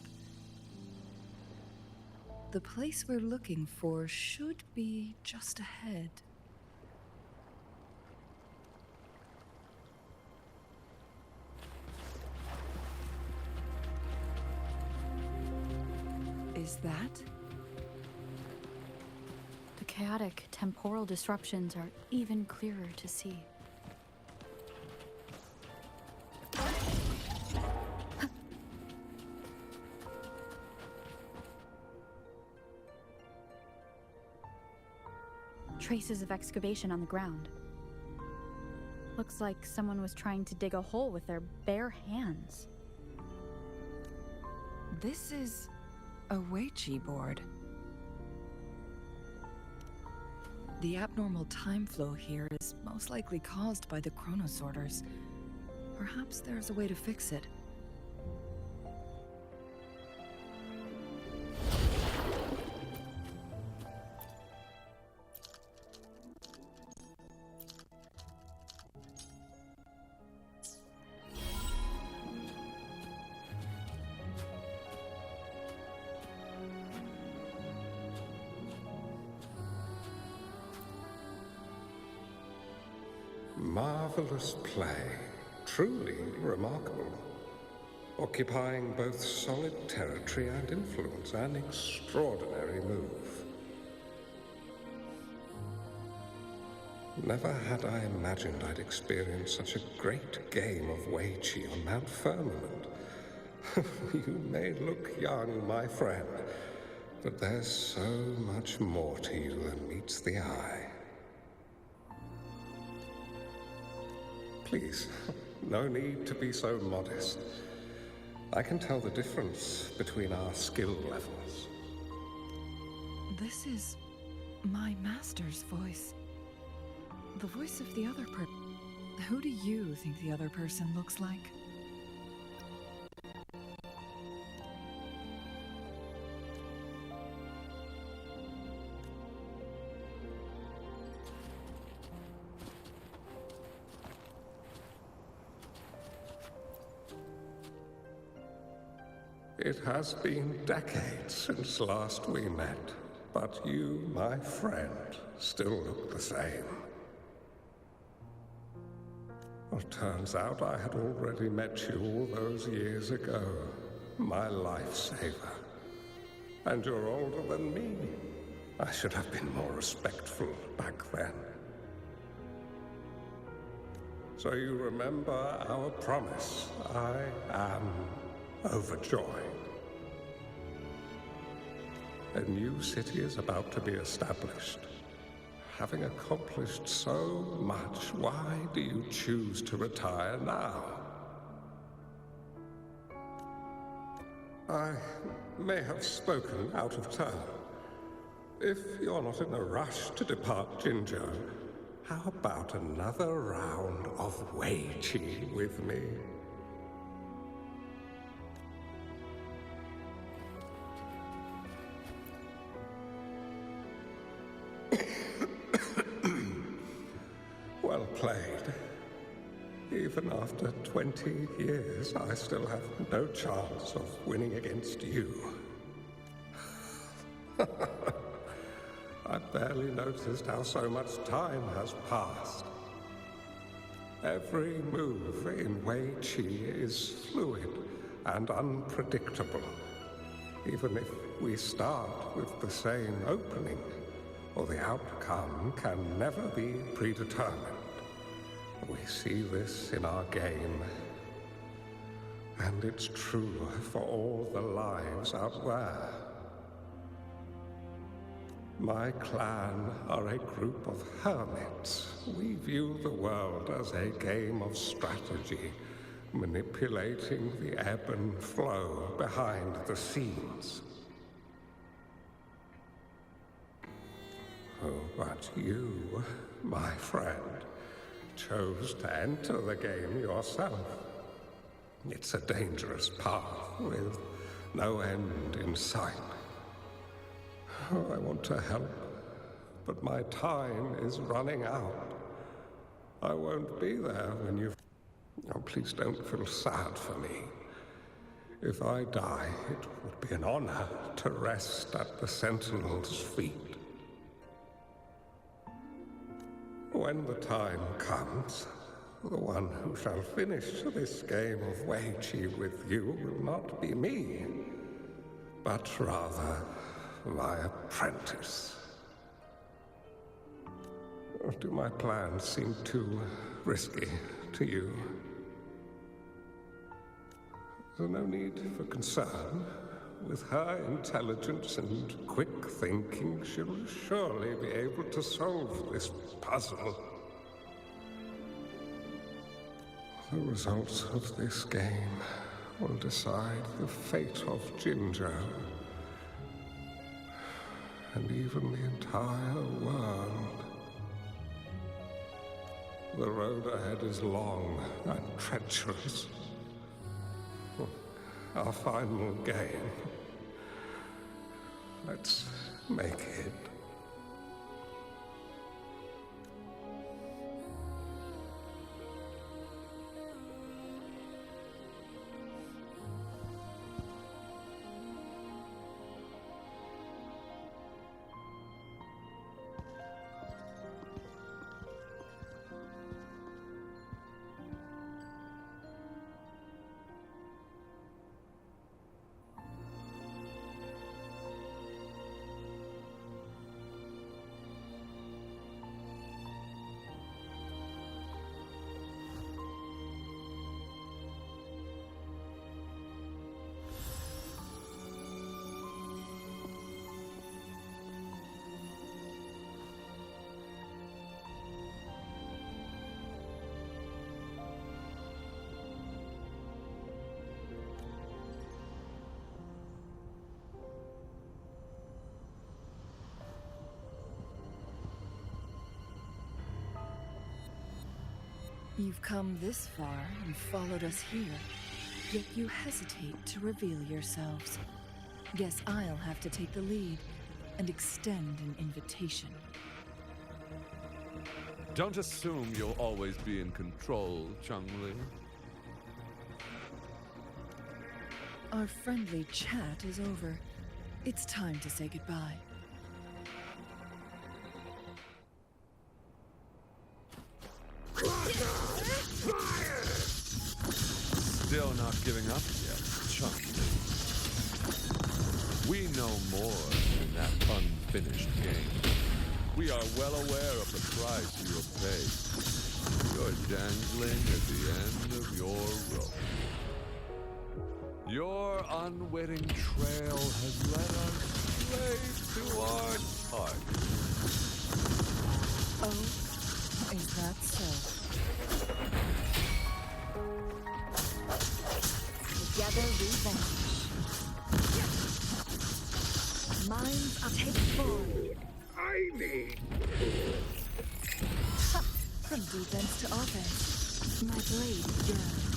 the place we're looking for should be just ahead. Is that? The chaotic temporal disruptions are even clearer to see. Traces of excavation on the ground. Looks like someone was trying to dig a hole with their bare hands. This is a Weiqi board. The abnormal time flow here is most likely caused by the chronosorters. Perhaps there's a way to fix it. Marvelous play. Truly remarkable. Occupying both solid territory and influence, an extraordinary move. Never had I imagined I'd experience such a great game of Wei Qi on Mount Firmament. You may look young, my friend, but there's so much more to you than meets the eye. Please, no need to be so modest. I can tell the difference between our skill levels. This is my master's voice. The voice of the other Who do you think the other person looks like? It has been decades since last we met, but you, my friend, still look the same. Well, turns out I had already met you all those years ago, my lifesaver. And you're older than me. I should have been more respectful back then. So you remember our promise. I am overjoyed. A new city is about to be established. Having accomplished so much, why do you choose to retire now? I may have spoken out of turn. If you're not in a rush to depart Jinzhou, how about another round of Wei Qi with me? Well played. Even after 20 years, I still have no chance of winning against you. I barely noticed how so much time has passed. Every move in Wei Qi is fluid and unpredictable. Even if we start with the same opening, or the outcome can never be predetermined. We see this in our game. And it's true for all the lives out there. My clan are a group of hermits. We view the world as a game of strategy, manipulating the ebb and flow behind the scenes. Oh, but you, my friend, chose to enter the game yourself. It's a dangerous path with no end in sight. Oh, I want to help, but my time is running out. I won't be there when you've... Oh, please don't feel sad for me. If I die, it would be an honor to rest at the Sentinel's feet. When the time comes, the one who shall finish this game of Wei Qi with you will not be me, but rather my apprentice. Or do my plans seem too risky to you? There's no need for concern. With her intelligence and quick thinking, she'll surely be able to solve this puzzle. The results of this game will decide the fate of Jinzhou, and even the entire world. The road ahead is long and treacherous. Our final game. Let's make it. You've come this far and followed us here, yet you hesitate to reveal yourselves. Guess I'll have to take the lead and extend an invitation. Don't assume you'll always be in control, Changli. Our friendly chat is over. It's time to say goodbye. Still not giving up yet, Changli. We know more than that unfinished game. We are well aware of the price you have paid. You're dangling at the end of your rope. Your unwitting trail has led us straight to our target. Oh, is that so? Together we vanish. Minds are taken forward. I need... From defense to offense, my blade yearns.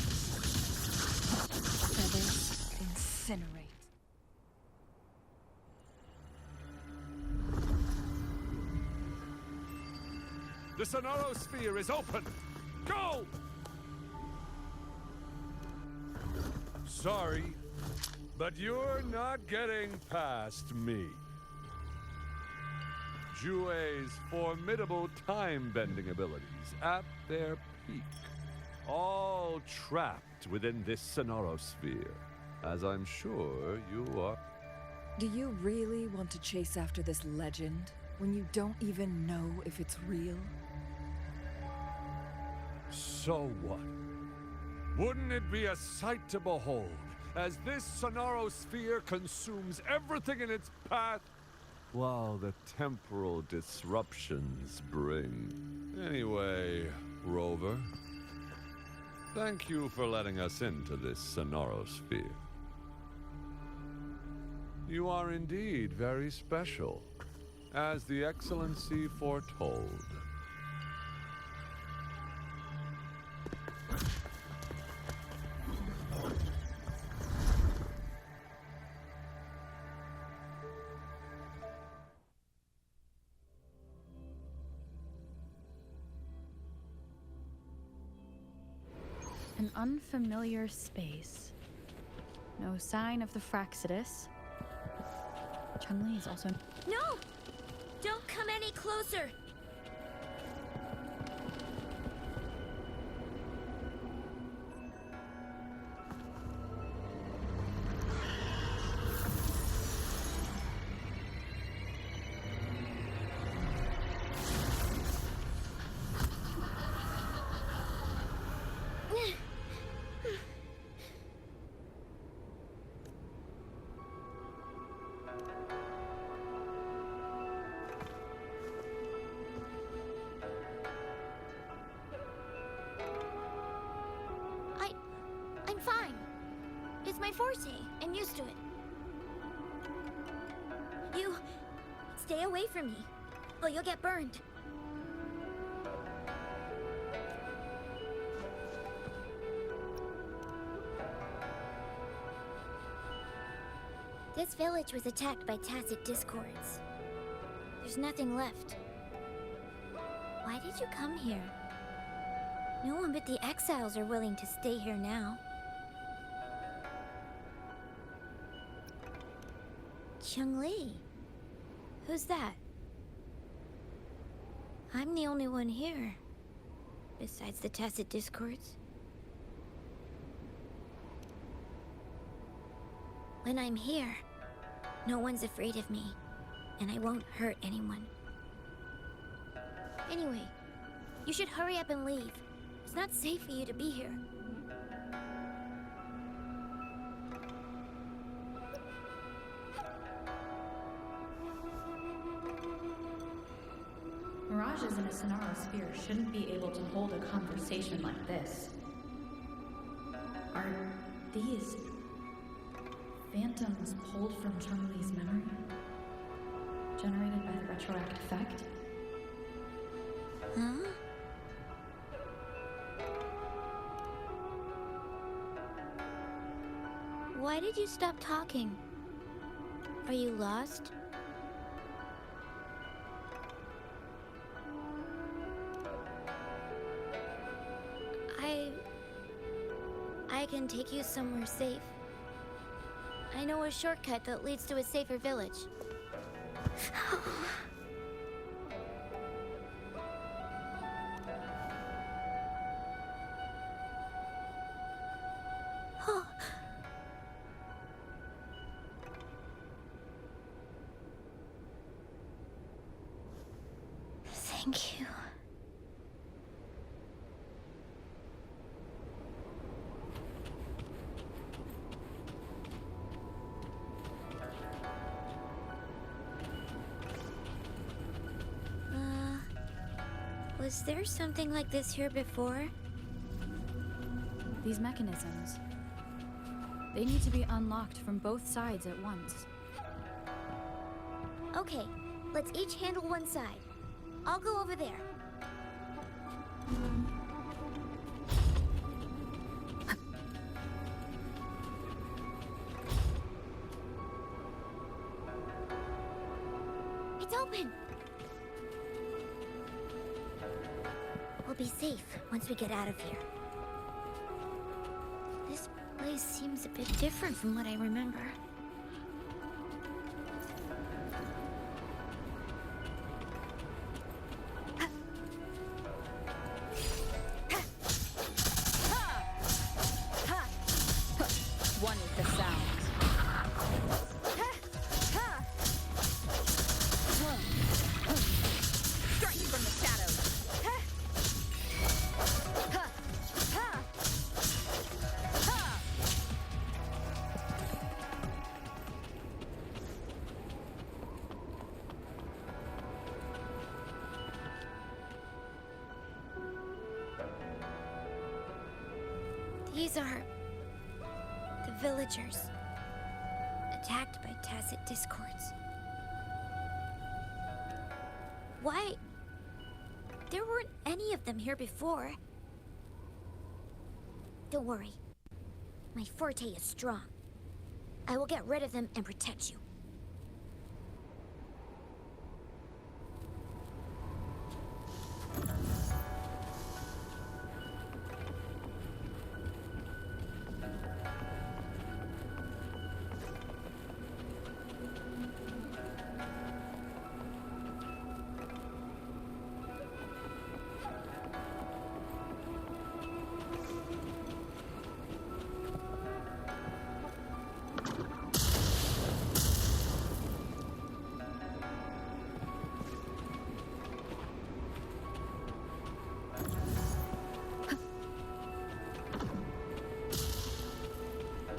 Feathers incinerate. The Sonoro Sphere is open! Go! Sorry, but you're not getting past me. Joue's formidable time-bending abilities at their peak. All trapped within this Sonoro Sphere, as I'm sure you are. Do you really want to chase after this legend when you don't even know if it's real? So what? Wouldn't it be a sight to behold as this Sonoro Sphere consumes everything in its path while the temporal disruptions bring? Anyway, Rover, thank you for letting us into this Sonoro Sphere. You are indeed very special, as the Excellency foretold. An unfamiliar space. No sign of the Fraxidus. Changli is also... No! Don't come any closer! I'm fine. It's my forte. I'm used to it. You... stay away from me, or you'll get burned. This village was attacked by tacit discords. There's nothing left. Why did you come here? No one but the exiles are willing to stay here now. Changli? Who's that? I'm the only one here, besides the tacit discords. When I'm here, no one's afraid of me, and I won't hurt anyone. Anyway, you should hurry up and leave. It's not safe for you to be here. Mirages in a Sonoro Sphere shouldn't be able to hold a conversation like this. Are these phantoms pulled from Changli's memory? Generated by the retroactive effect? Huh? did you stop talking? Are you lost? I can take you somewhere safe. I know a shortcut that leads to a safer village. Thank you. Was there something like this here before? These mechanisms. They need to be unlocked from both sides at once. Okay, let's each handle one side. I'll go over there. It's open! We'll be safe once we get out of here. This place seems a bit different from what I remember. One with the sound. Strike from the shadows. These are the villagers, attacked by tacit discords. Why? There weren't any of them here before. Don't worry. My forte is strong. I will get rid of them and protect you.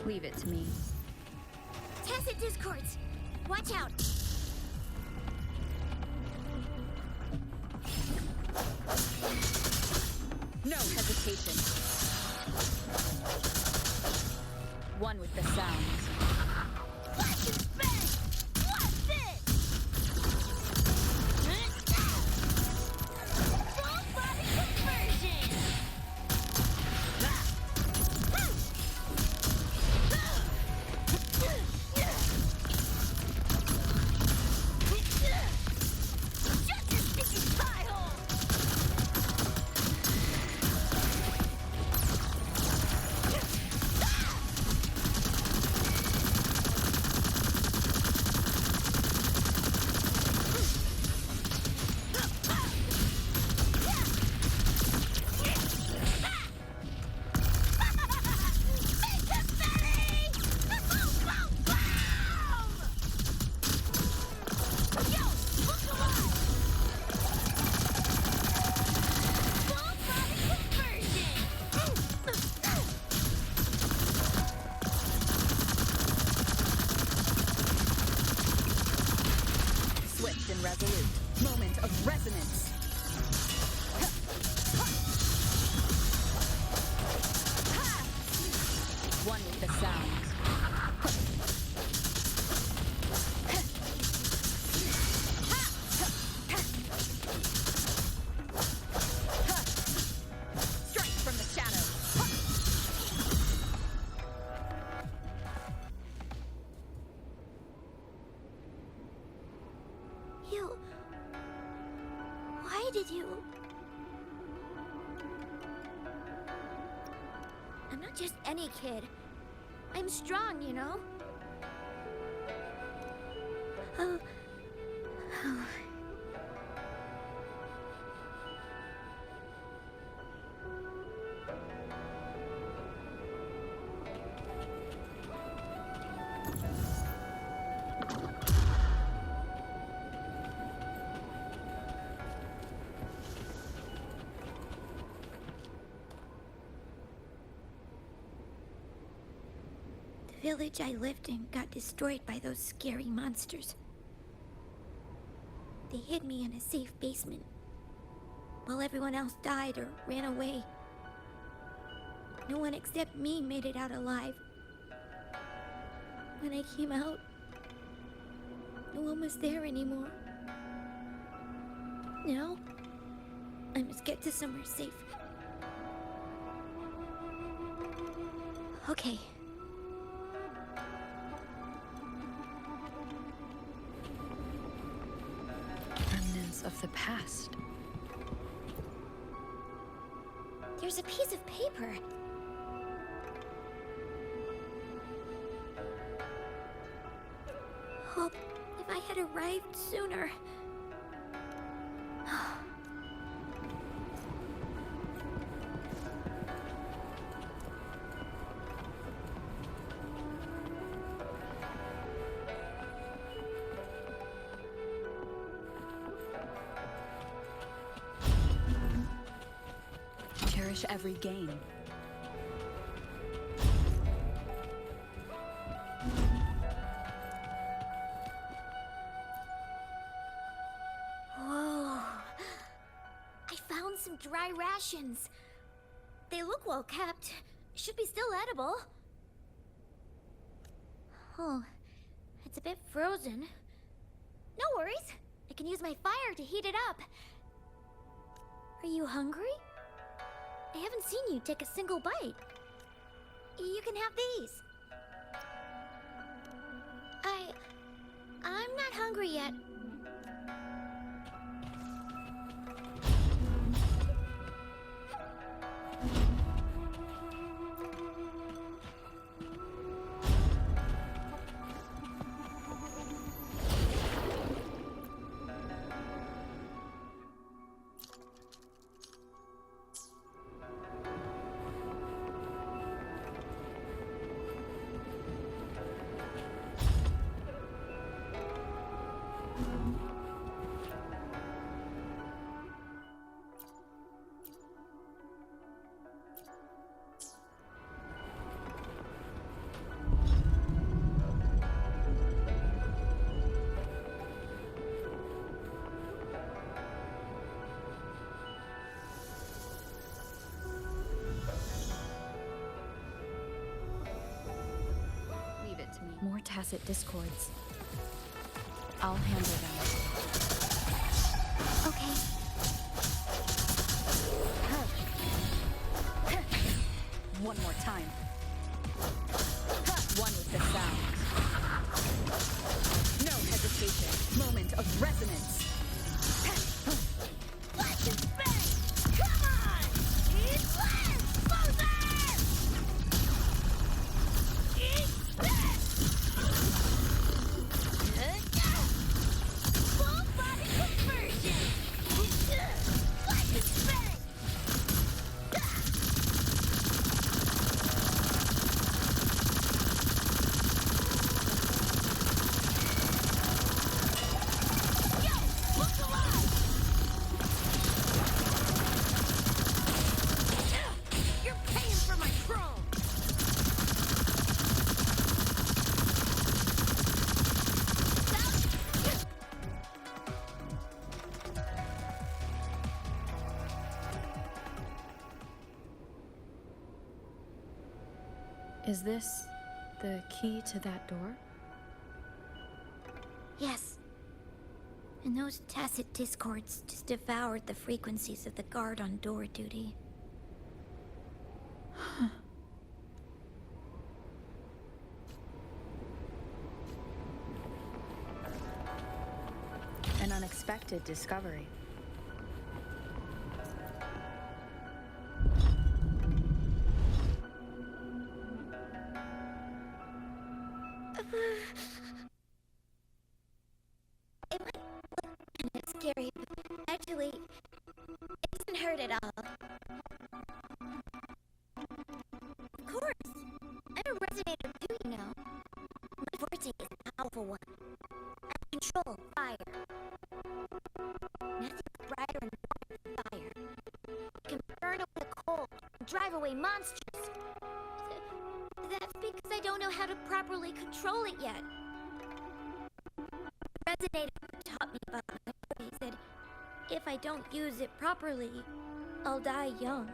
Leave it to me. Tacit discords! Watch out! No hesitation. One with the sound. Flash and spin! What's it? Full body conversion! Shut your sticky pie hole! I'm not just any kid. I'm strong, you know? Oh. Oh. The village I lived in got destroyed by those scary monsters. They hid me in a safe basement, while everyone else died or ran away. No one except me made it out alive. When I came out, no one was there anymore. Now, I must get to somewhere safe. Okay. Remnants of the past. There's a piece of paper. Oh, if I had arrived sooner. Cherish every gain. Whoa. I found some dry rations. They look well kept. Should be still edible. Oh, it's a bit frozen. No worries. I can use my fire to heat it up. Are you hungry? I haven't seen you take a single bite. You can have these. I'm not hungry yet. More tacit discords. I'll handle them. Okay. One more time. One with the sound. No hesitation. Moment of resonance. Let's just bang! Come on! Eat less! Loser! Eat this! Full body conversion! Let's just bang! Is this the key to that door? Yes. And those tacit discords just devoured the frequencies of the guard on door duty. An unexpected discovery. Actually, it doesn't hurt at all. Of course. I'm a resonator too, you know. My forte is a powerful one. I control fire. Nothing's brighter and warmer than fire. It can burn away the cold and drive away monsters. That's because I don't know how to properly control it yet. The resonator who taught me about my forte said if I don't use it properly, I'll die young.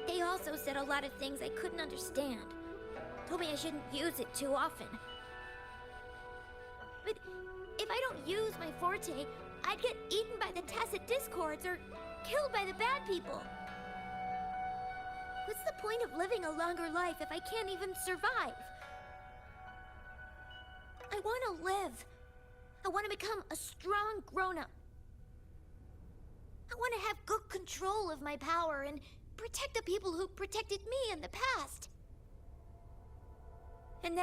They also said a lot of things I couldn't understand. Told me I shouldn't use it too often. But if I don't use my forte, I'd get eaten by the tacit discords or killed by the bad people. What's the point of living a longer life if I can't even survive? I want to live. I want to become a strong grown-up. I want to have good control of my power and protect the people who protected me in the past. And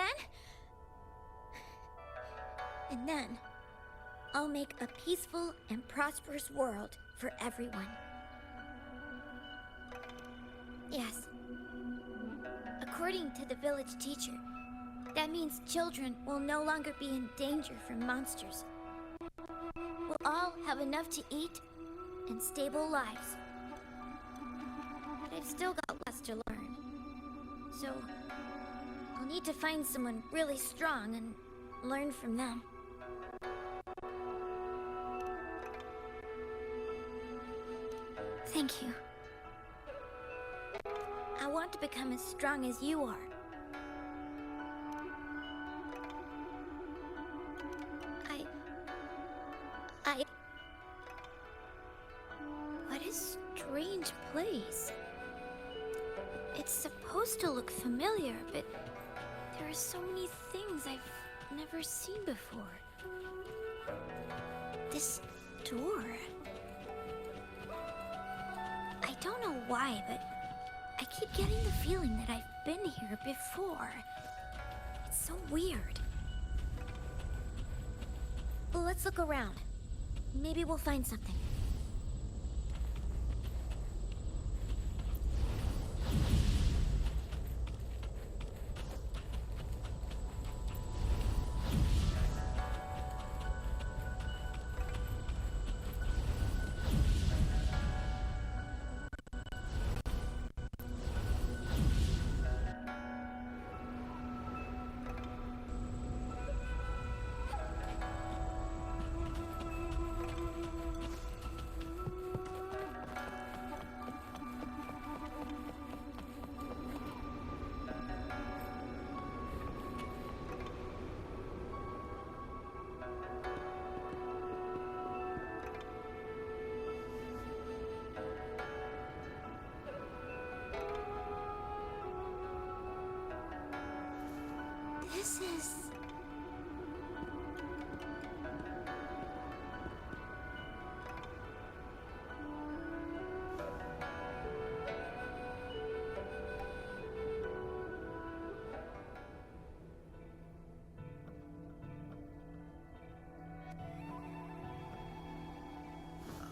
then, I'll make a peaceful and prosperous world for everyone. Yes. According to the village teacher, that means children will no longer be in danger from monsters. We'll all have enough to eat and stable lives. But I've still got lots to learn. So, I'll need to find someone really strong and learn from them. Thank you. I want to become as strong as you are. What a strange place. It's supposed to look familiar, but there are so many things I've never seen before. This door. I don't know why, but I keep getting the feeling that I've been here before. It's so weird. Well, let's look around. Maybe we'll find something. This is...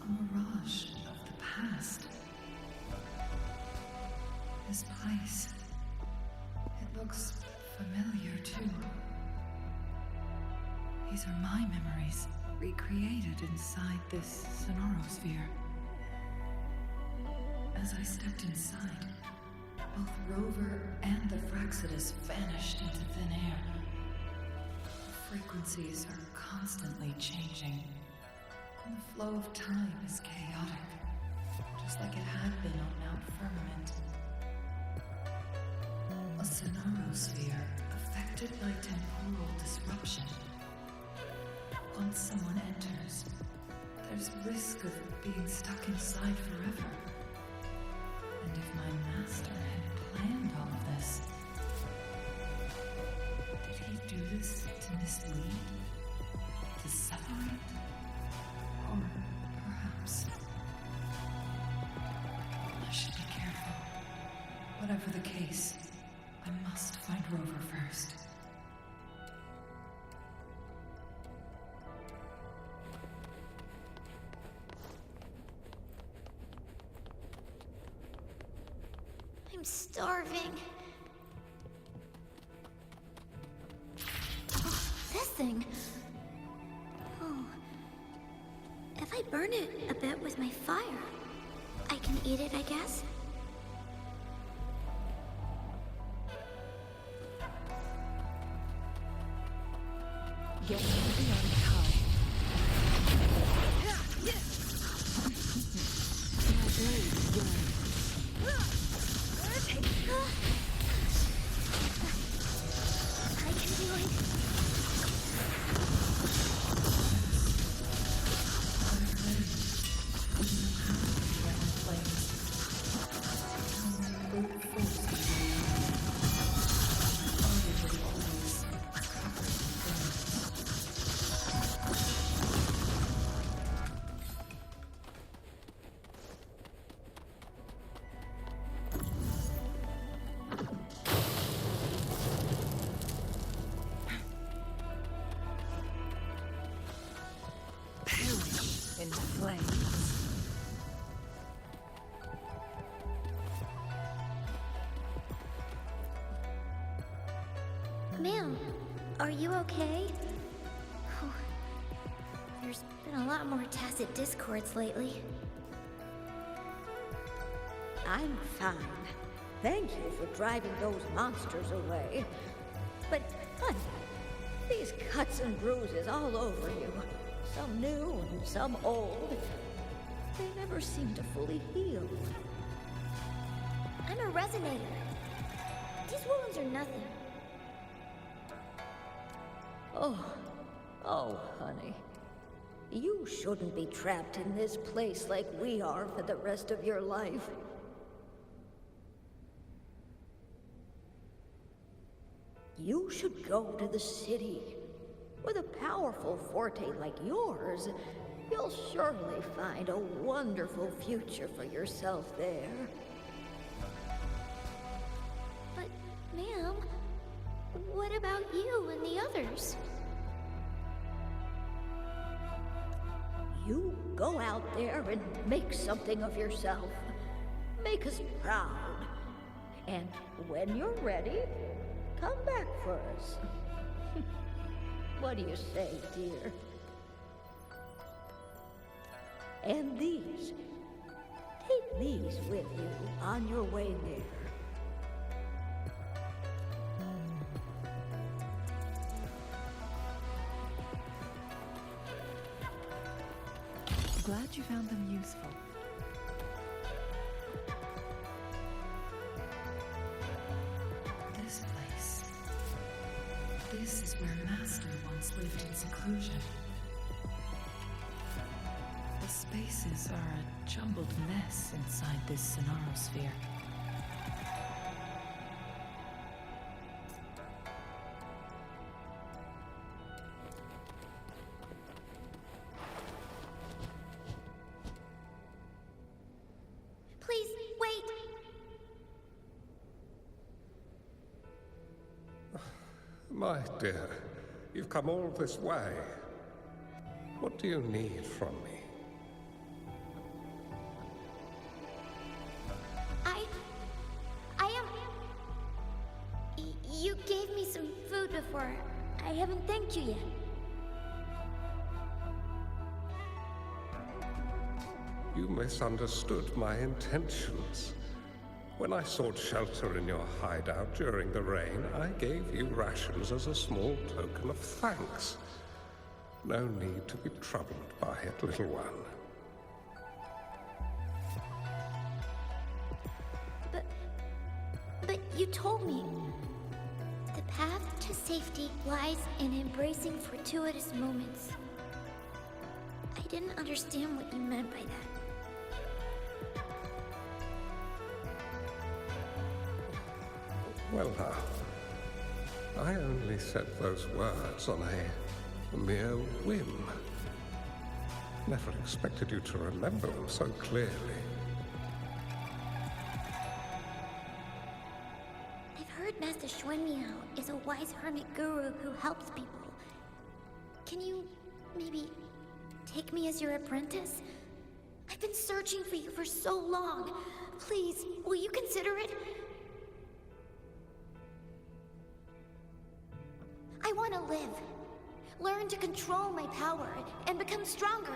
A mirage of the past. This place. It looks familiar, too. These are my memories, recreated inside this sonorosphere. As I stepped inside, both Rover and the Fraxidus vanished into thin air. The frequencies are constantly changing, and the flow of time is chaotic, just like it had been on Mount Firmament. A sonorosphere affected by temporal disruption. Once someone enters, there's risk of being stuck inside forever. And if my master had planned all of this, did he do this to mislead? To separate? Or perhaps... I should be careful. Whatever the case, I must find Rover first. I'm starving. Oh, this thing. Oh. If I burn it a bit with my fire, I can eat it, I guess? Get ready on time. My blade yearns. I can do it. In flames. Ma'am, are you okay? Oh, there's been a lot more tacit discords lately. I'm fine. Thank you for driving those monsters away. But, honey, these cuts and bruises all over you, some new and some old, they never seem to fully heal. I'm a resonator. These wounds are nothing. Oh, honey. You shouldn't be trapped in this place like we are for the rest of your life. You should go to the city. With a powerful forte like yours, you'll surely find a wonderful future for yourself there. But, ma'am, what about you and the others? You go out there and make something of yourself. Make us proud. And when you're ready, come back for us. What do you say, dear? And these. Take these with you on your way there. Glad you found them useful. This place. This is where Master once lived in seclusion. The spaces are a jumbled mess inside this Sonaro sphere. Please, wait! My dear, you've come all this way. What do you need from me? I am... You gave me some food before. I haven't thanked you yet. You misunderstood my intentions. When I sought shelter in your hideout during the rain, I gave you rations as a small token of thanks. No need to be troubled by it, little one. But you told me the path to safety lies in embracing fortuitous moments. I didn't understand what you meant by that. Well now, I only said those words on a mere whim. Never expected you to remember them so clearly. I've heard Master Xuanmiao is a wise hermit guru who helps people. Can you maybe take me as your apprentice? I've been searching for you for so long. Please, will you consider it? to live. Learn to control my power and become stronger.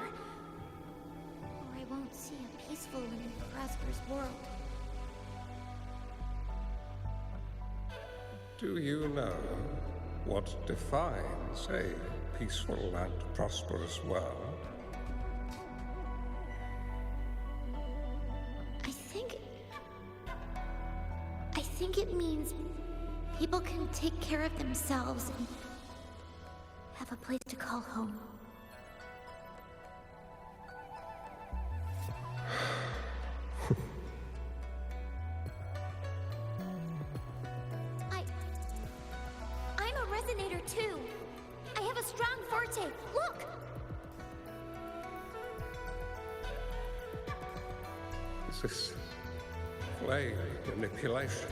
Or I won't see a peaceful and prosperous world. Do you know what defines a peaceful and prosperous world? I think it means people can take care of themselves and have a place to call home. I'm a resonator too. I have a strong forte. Look! Is this flame manipulation?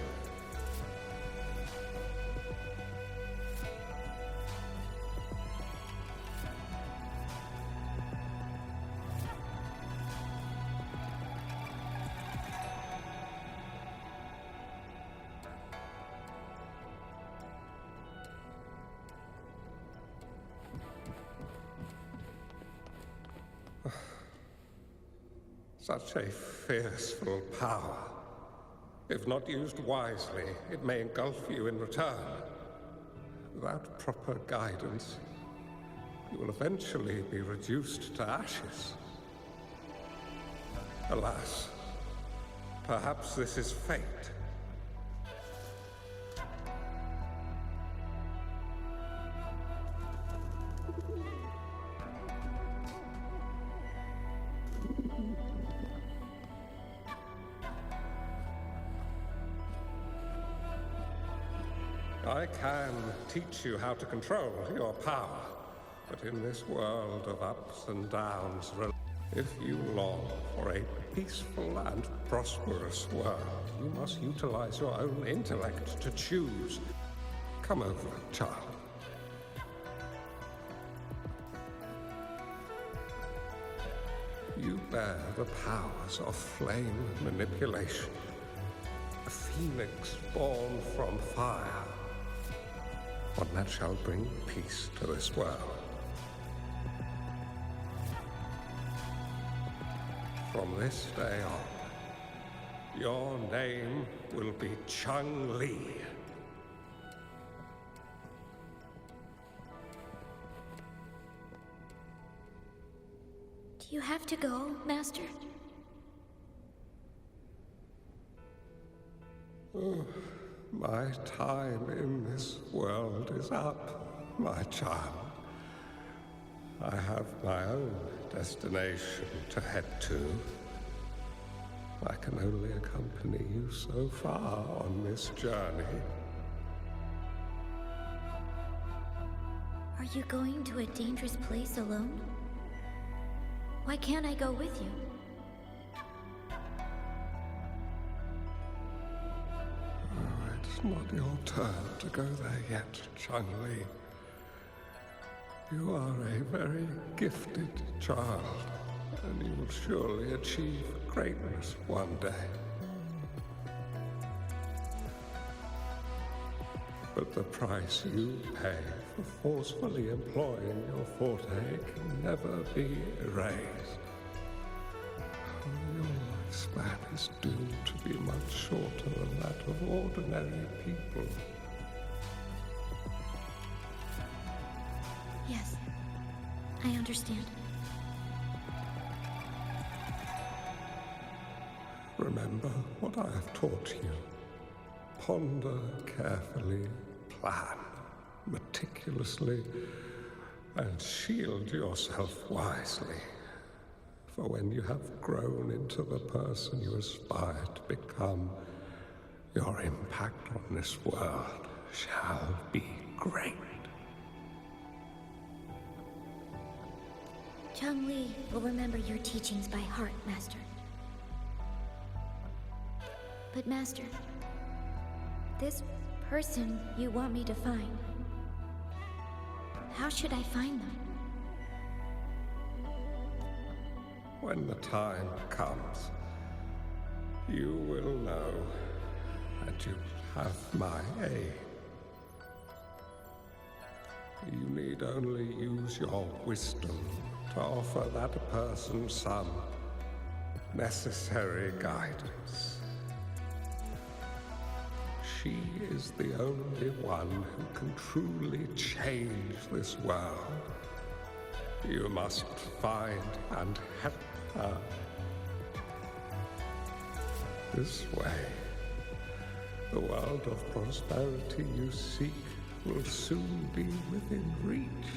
Such a fearful power. If not used wisely, it may engulf you in return. Without proper guidance, you will eventually be reduced to ashes. Alas, perhaps this is fate. I can teach you how to control your power, but in this world of ups and downs, if you long for a peaceful and prosperous world, you must utilize your own intellect to choose. Come over, child. You bear the powers of flame manipulation, a phoenix born from fire. One that shall bring peace to this world. From this day on, your name will be Changli. Do you have to go, Master? My time in this world is up, my child. I have my own destination to head to. I can only accompany you so far on this journey. Are you going to a dangerous place alone? Why can't I go with you? It's not your turn to go there yet, Changli. You are a very gifted child, and you will surely achieve greatness one day. But the price you pay for forcefully employing your forte can never be erased. Your lifespan is doomed to be much shorter than that of ordinary people. Yes, I understand. Remember what I have taught you. Ponder carefully, plan meticulously, and shield yourself wisely. For when you have grown into the person you aspire to become, your impact on this world shall be great. Changli will remember your teachings by heart, Master. But Master, this person you want me to find, how should I find them? When the time comes, you will know, and you have my aid. need only use your wisdom to offer that person some necessary guidance. She is the only one who can truly change this world. You must find and help her. This way, the world of prosperity you seek will soon be within reach.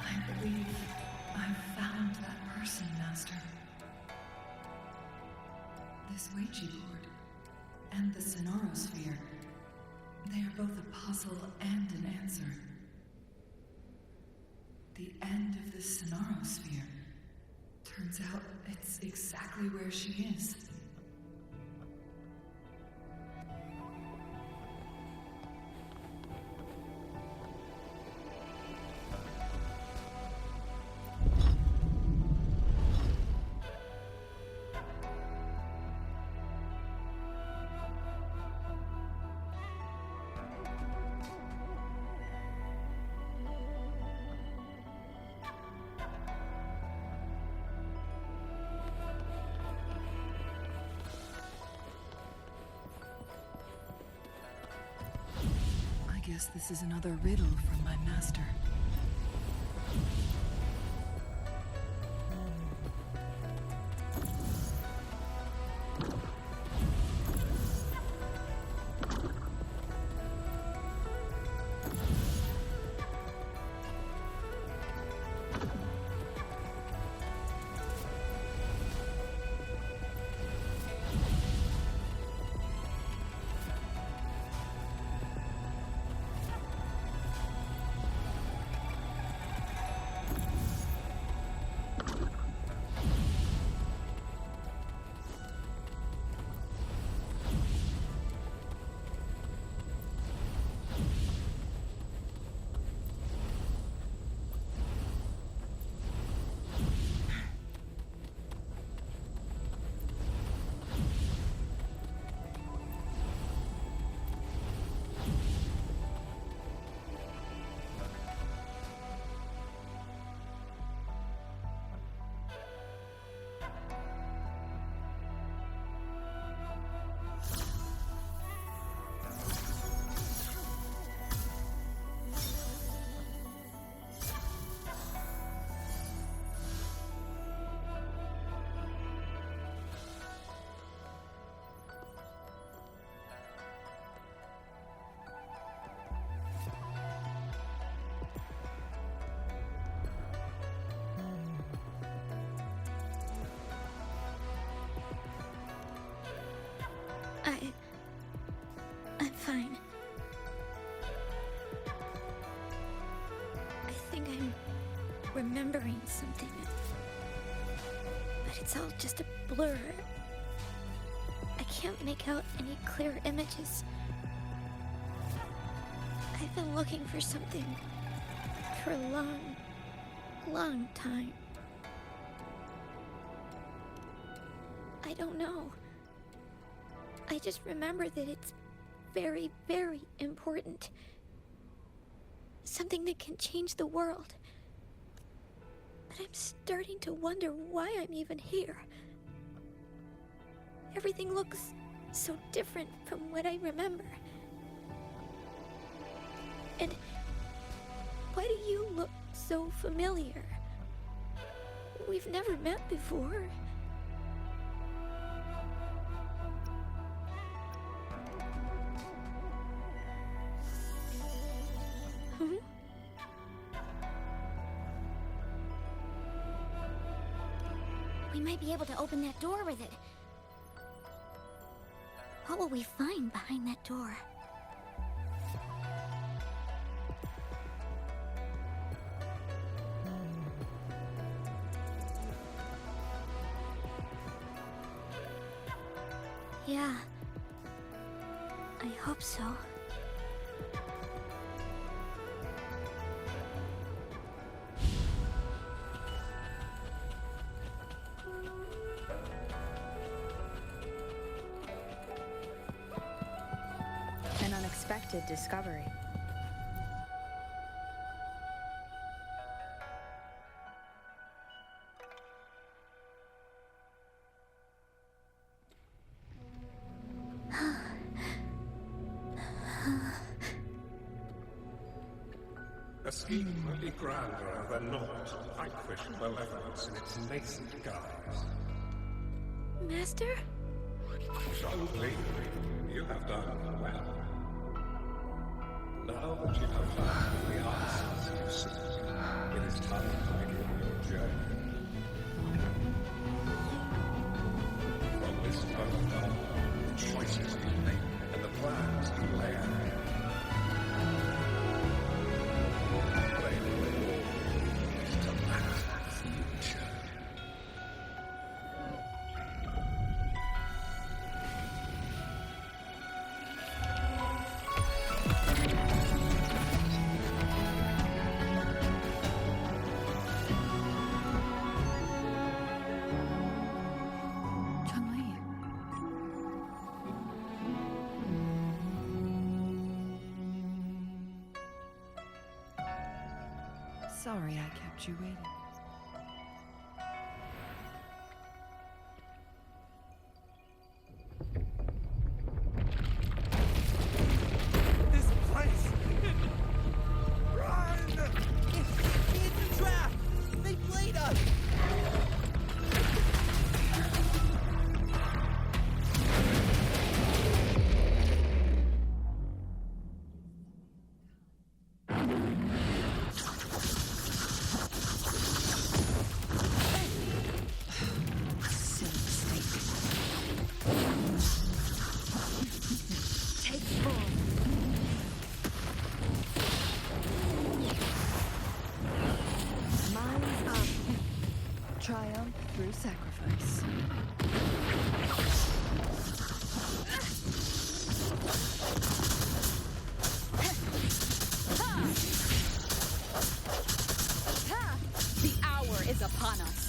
I believe I've found that person, Master. This Ouija board and the Sonorosphere, they are both a puzzle and an answer. The end of the Sonorosphere. Turns out it's exactly where she is. I guess this is another riddle from my master. I'm fine. I think I'm remembering something. But it's all just a blur. I can't make out any clear images. I've been looking for something for a long, long time. I don't know. I just remember that it's very, very important. Something that can change the world. But I'm starting to wonder why I'm even here. Everything looks so different from what I remember. And why do you look so familiar? We've never met before. We might be able to open that door with it. What will we find behind that door? Yeah, I hope so. An unexpected discovery. A scheme would be grander than naught to vanquish malevolence in its nascent guise. Master? Changli, you have done well. Now that you have found the answers you seek, it is time to begin your journey. From this moment on, the choices you make and the plans you lay out. They will always to that future. Changli. Sorry I kept you waiting. This place! Run! It's a trap! They played us! Take full. Mine's up. Triumph through sacrifice. The hour is upon us.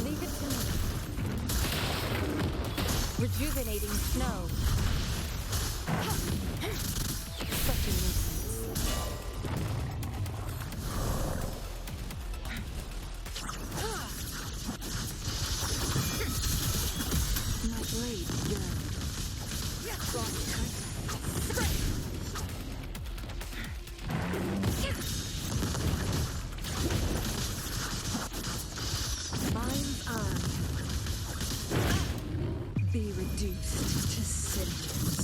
Leave it to me. Rejuvenating snow. Such a nuisance. My blade yearns. Frost contact. Mine's arm. Be reduced to cinders.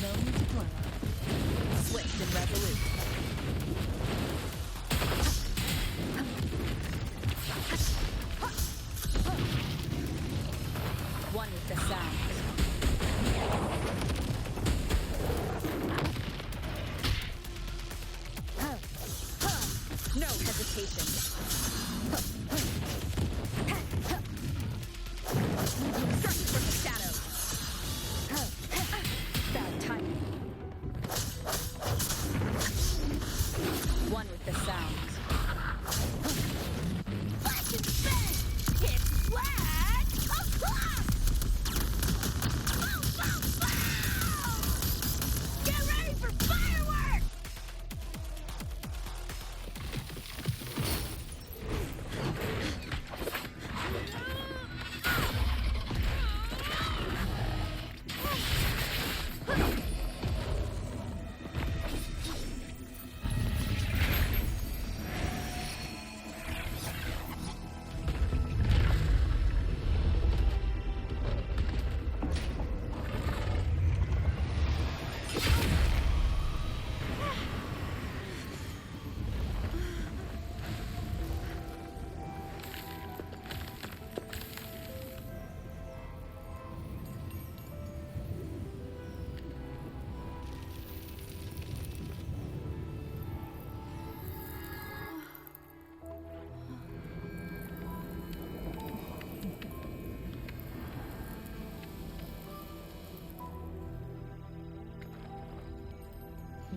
No need to plan. Swift and resolute. One with the sound. No hesitation. Struck from the shadows. Bad timing. One with the sound. It's flat! Get ready for fireworks!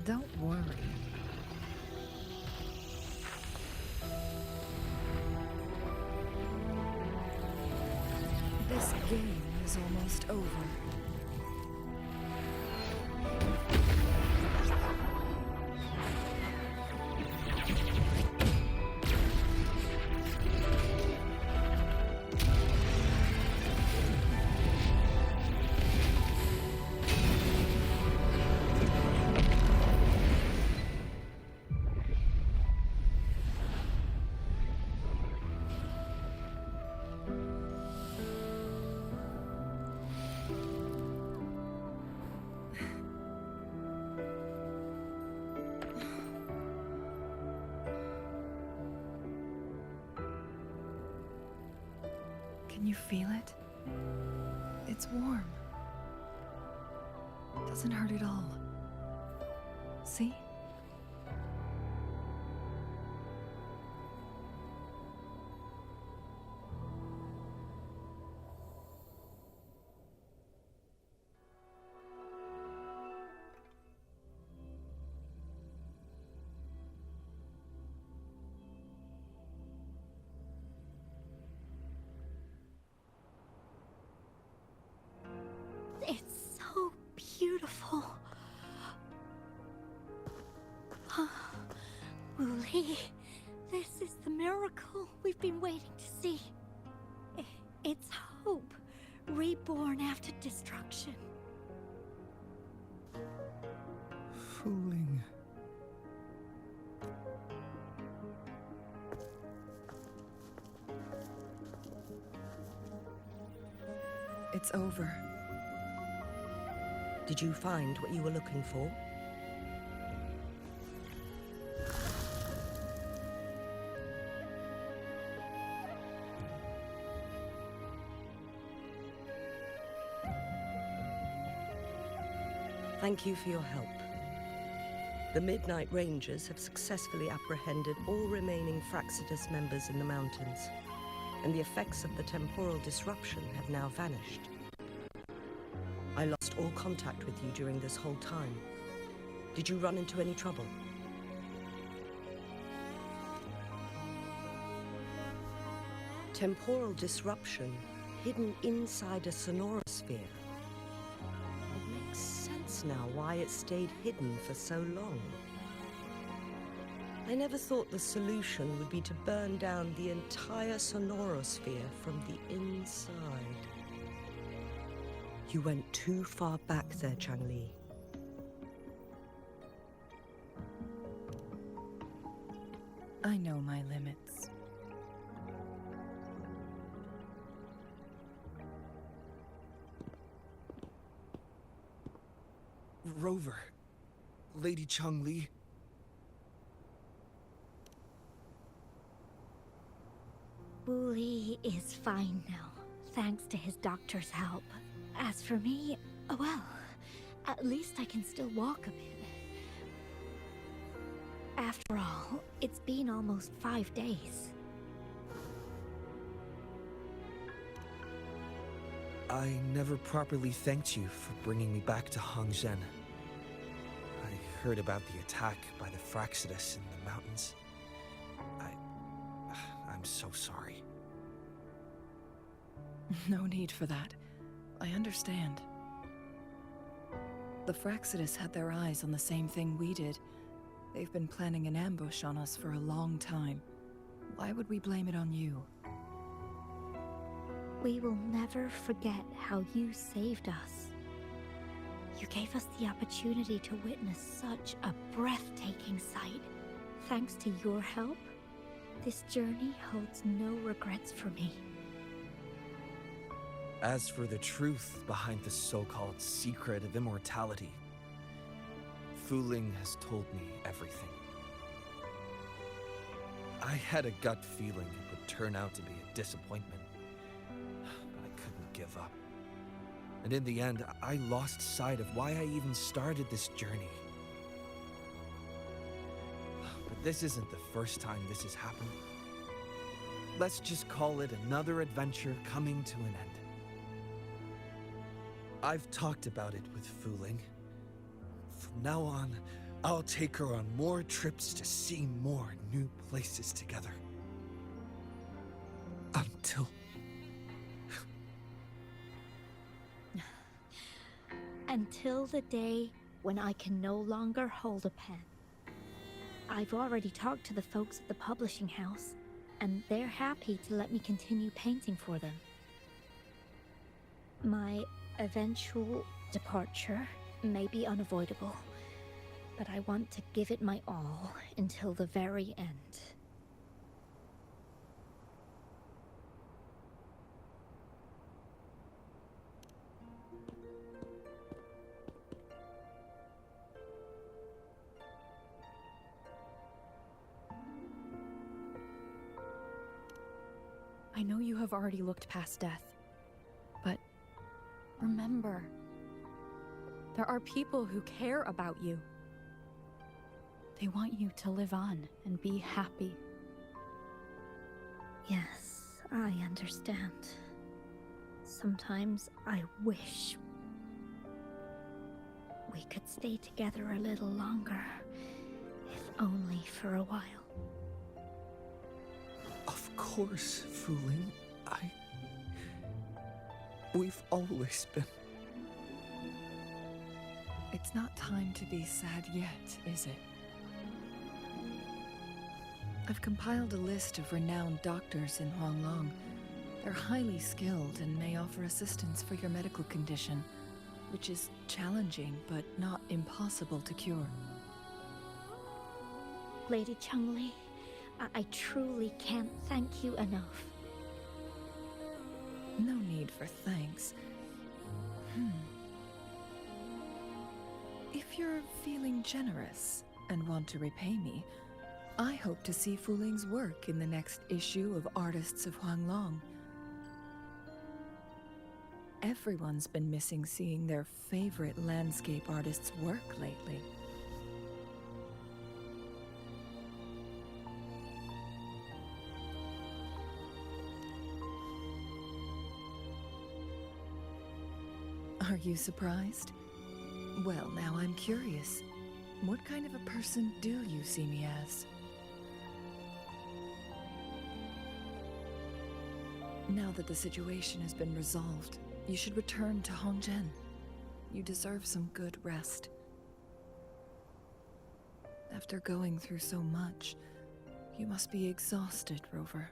Don't worry. This game is almost over. Can you feel it? It's warm. Doesn't hurt at all. See? It's so beautiful. Wooly, this is the miracle we've been waiting to see. It's hope, reborn after destruction. Fooling. It's over. Did you find what you were looking for? Thank you for your help. The Midnight Rangers have successfully apprehended all remaining Fractsidus members in the mountains, and the effects of the temporal disruption have now vanished. I lost all contact with you during this whole time. Did you run into any trouble? Temporal disruption hidden inside a sonorosphere. It makes sense now why it stayed hidden for so long. I never thought the solution would be to burn down the entire sonorosphere from the inside. You went too far back there, Changli. I know my limits. Rover. Lady Changli. Wooly is fine now, thanks to his doctor's help. As for me, well, at least I can still walk a bit. After all, it's been almost 5 days. I never properly thanked you for bringing me back to Hongzhen. I heard about the attack by the Fractsidus in the mountains. I'm so sorry. No need for that. I understand. The Fractsidus had their eyes on the same thing we did. They've been planning an ambush on us for a long time. Why would we blame it on you? We will never forget how you saved us. You gave us the opportunity to witness such a breathtaking sight. Thanks to your help, this journey holds no regrets for me. As for the truth behind the so-called secret of immortality, Wuthering has told me everything. I had a gut feeling it would turn out to be a disappointment, but I couldn't give up. And in the end, I lost sight of why I even started this journey. But this isn't the first time this has happened. Let's just call it another adventure coming to an end. I've talked about it with Wuthering. From now on, I'll take her on more trips to see more new places together. Until... Until the day when I can no longer hold a pen. I've already talked to the folks at the publishing house, and they're happy to let me continue painting for them. My eventual departure may be unavoidable, but I want to give it my all until the very end. I know you have already looked past death, but remember, there are people who care about you. They want you to live on and be happy. Yes, I understand. Sometimes I wish we could stay together a little longer, if only for a while. Of course, Wuthering. We've always been... It's not time to be sad yet, is it? I've compiled a list of renowned doctors in Huanglong. They're highly skilled and may offer assistance for your medical condition, which is challenging but not impossible to cure. Lady Changli, I truly can't thank you enough. No need for thanks. If you're feeling generous and want to repay me, I hope to see Fuling's work in the next issue of Artists of Huanglong. Everyone's been missing seeing their favorite landscape artists' work lately. Are you surprised? Well, now I'm curious. What kind of a person do you see me as? Now that the situation has been resolved, you should return to Hongzhen. You deserve some good rest. After going through so much, you must be exhausted, Rover.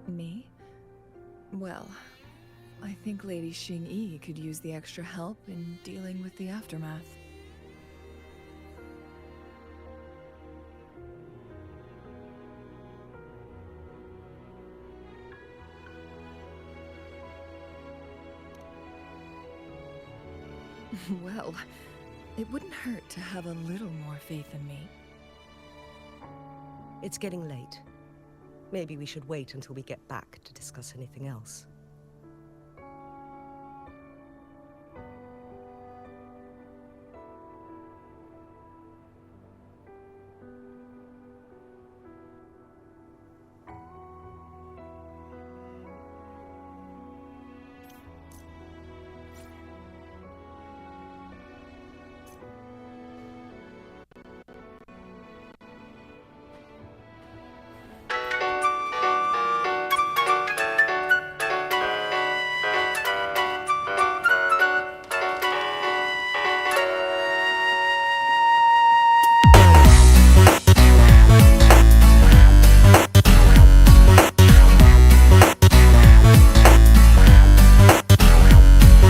Me? Well, I think Lady Xingyi could use the extra help in dealing with the aftermath. Well, it wouldn't hurt to have a little more faith in me. It's getting late. Maybe we should wait until we get back to discuss anything else.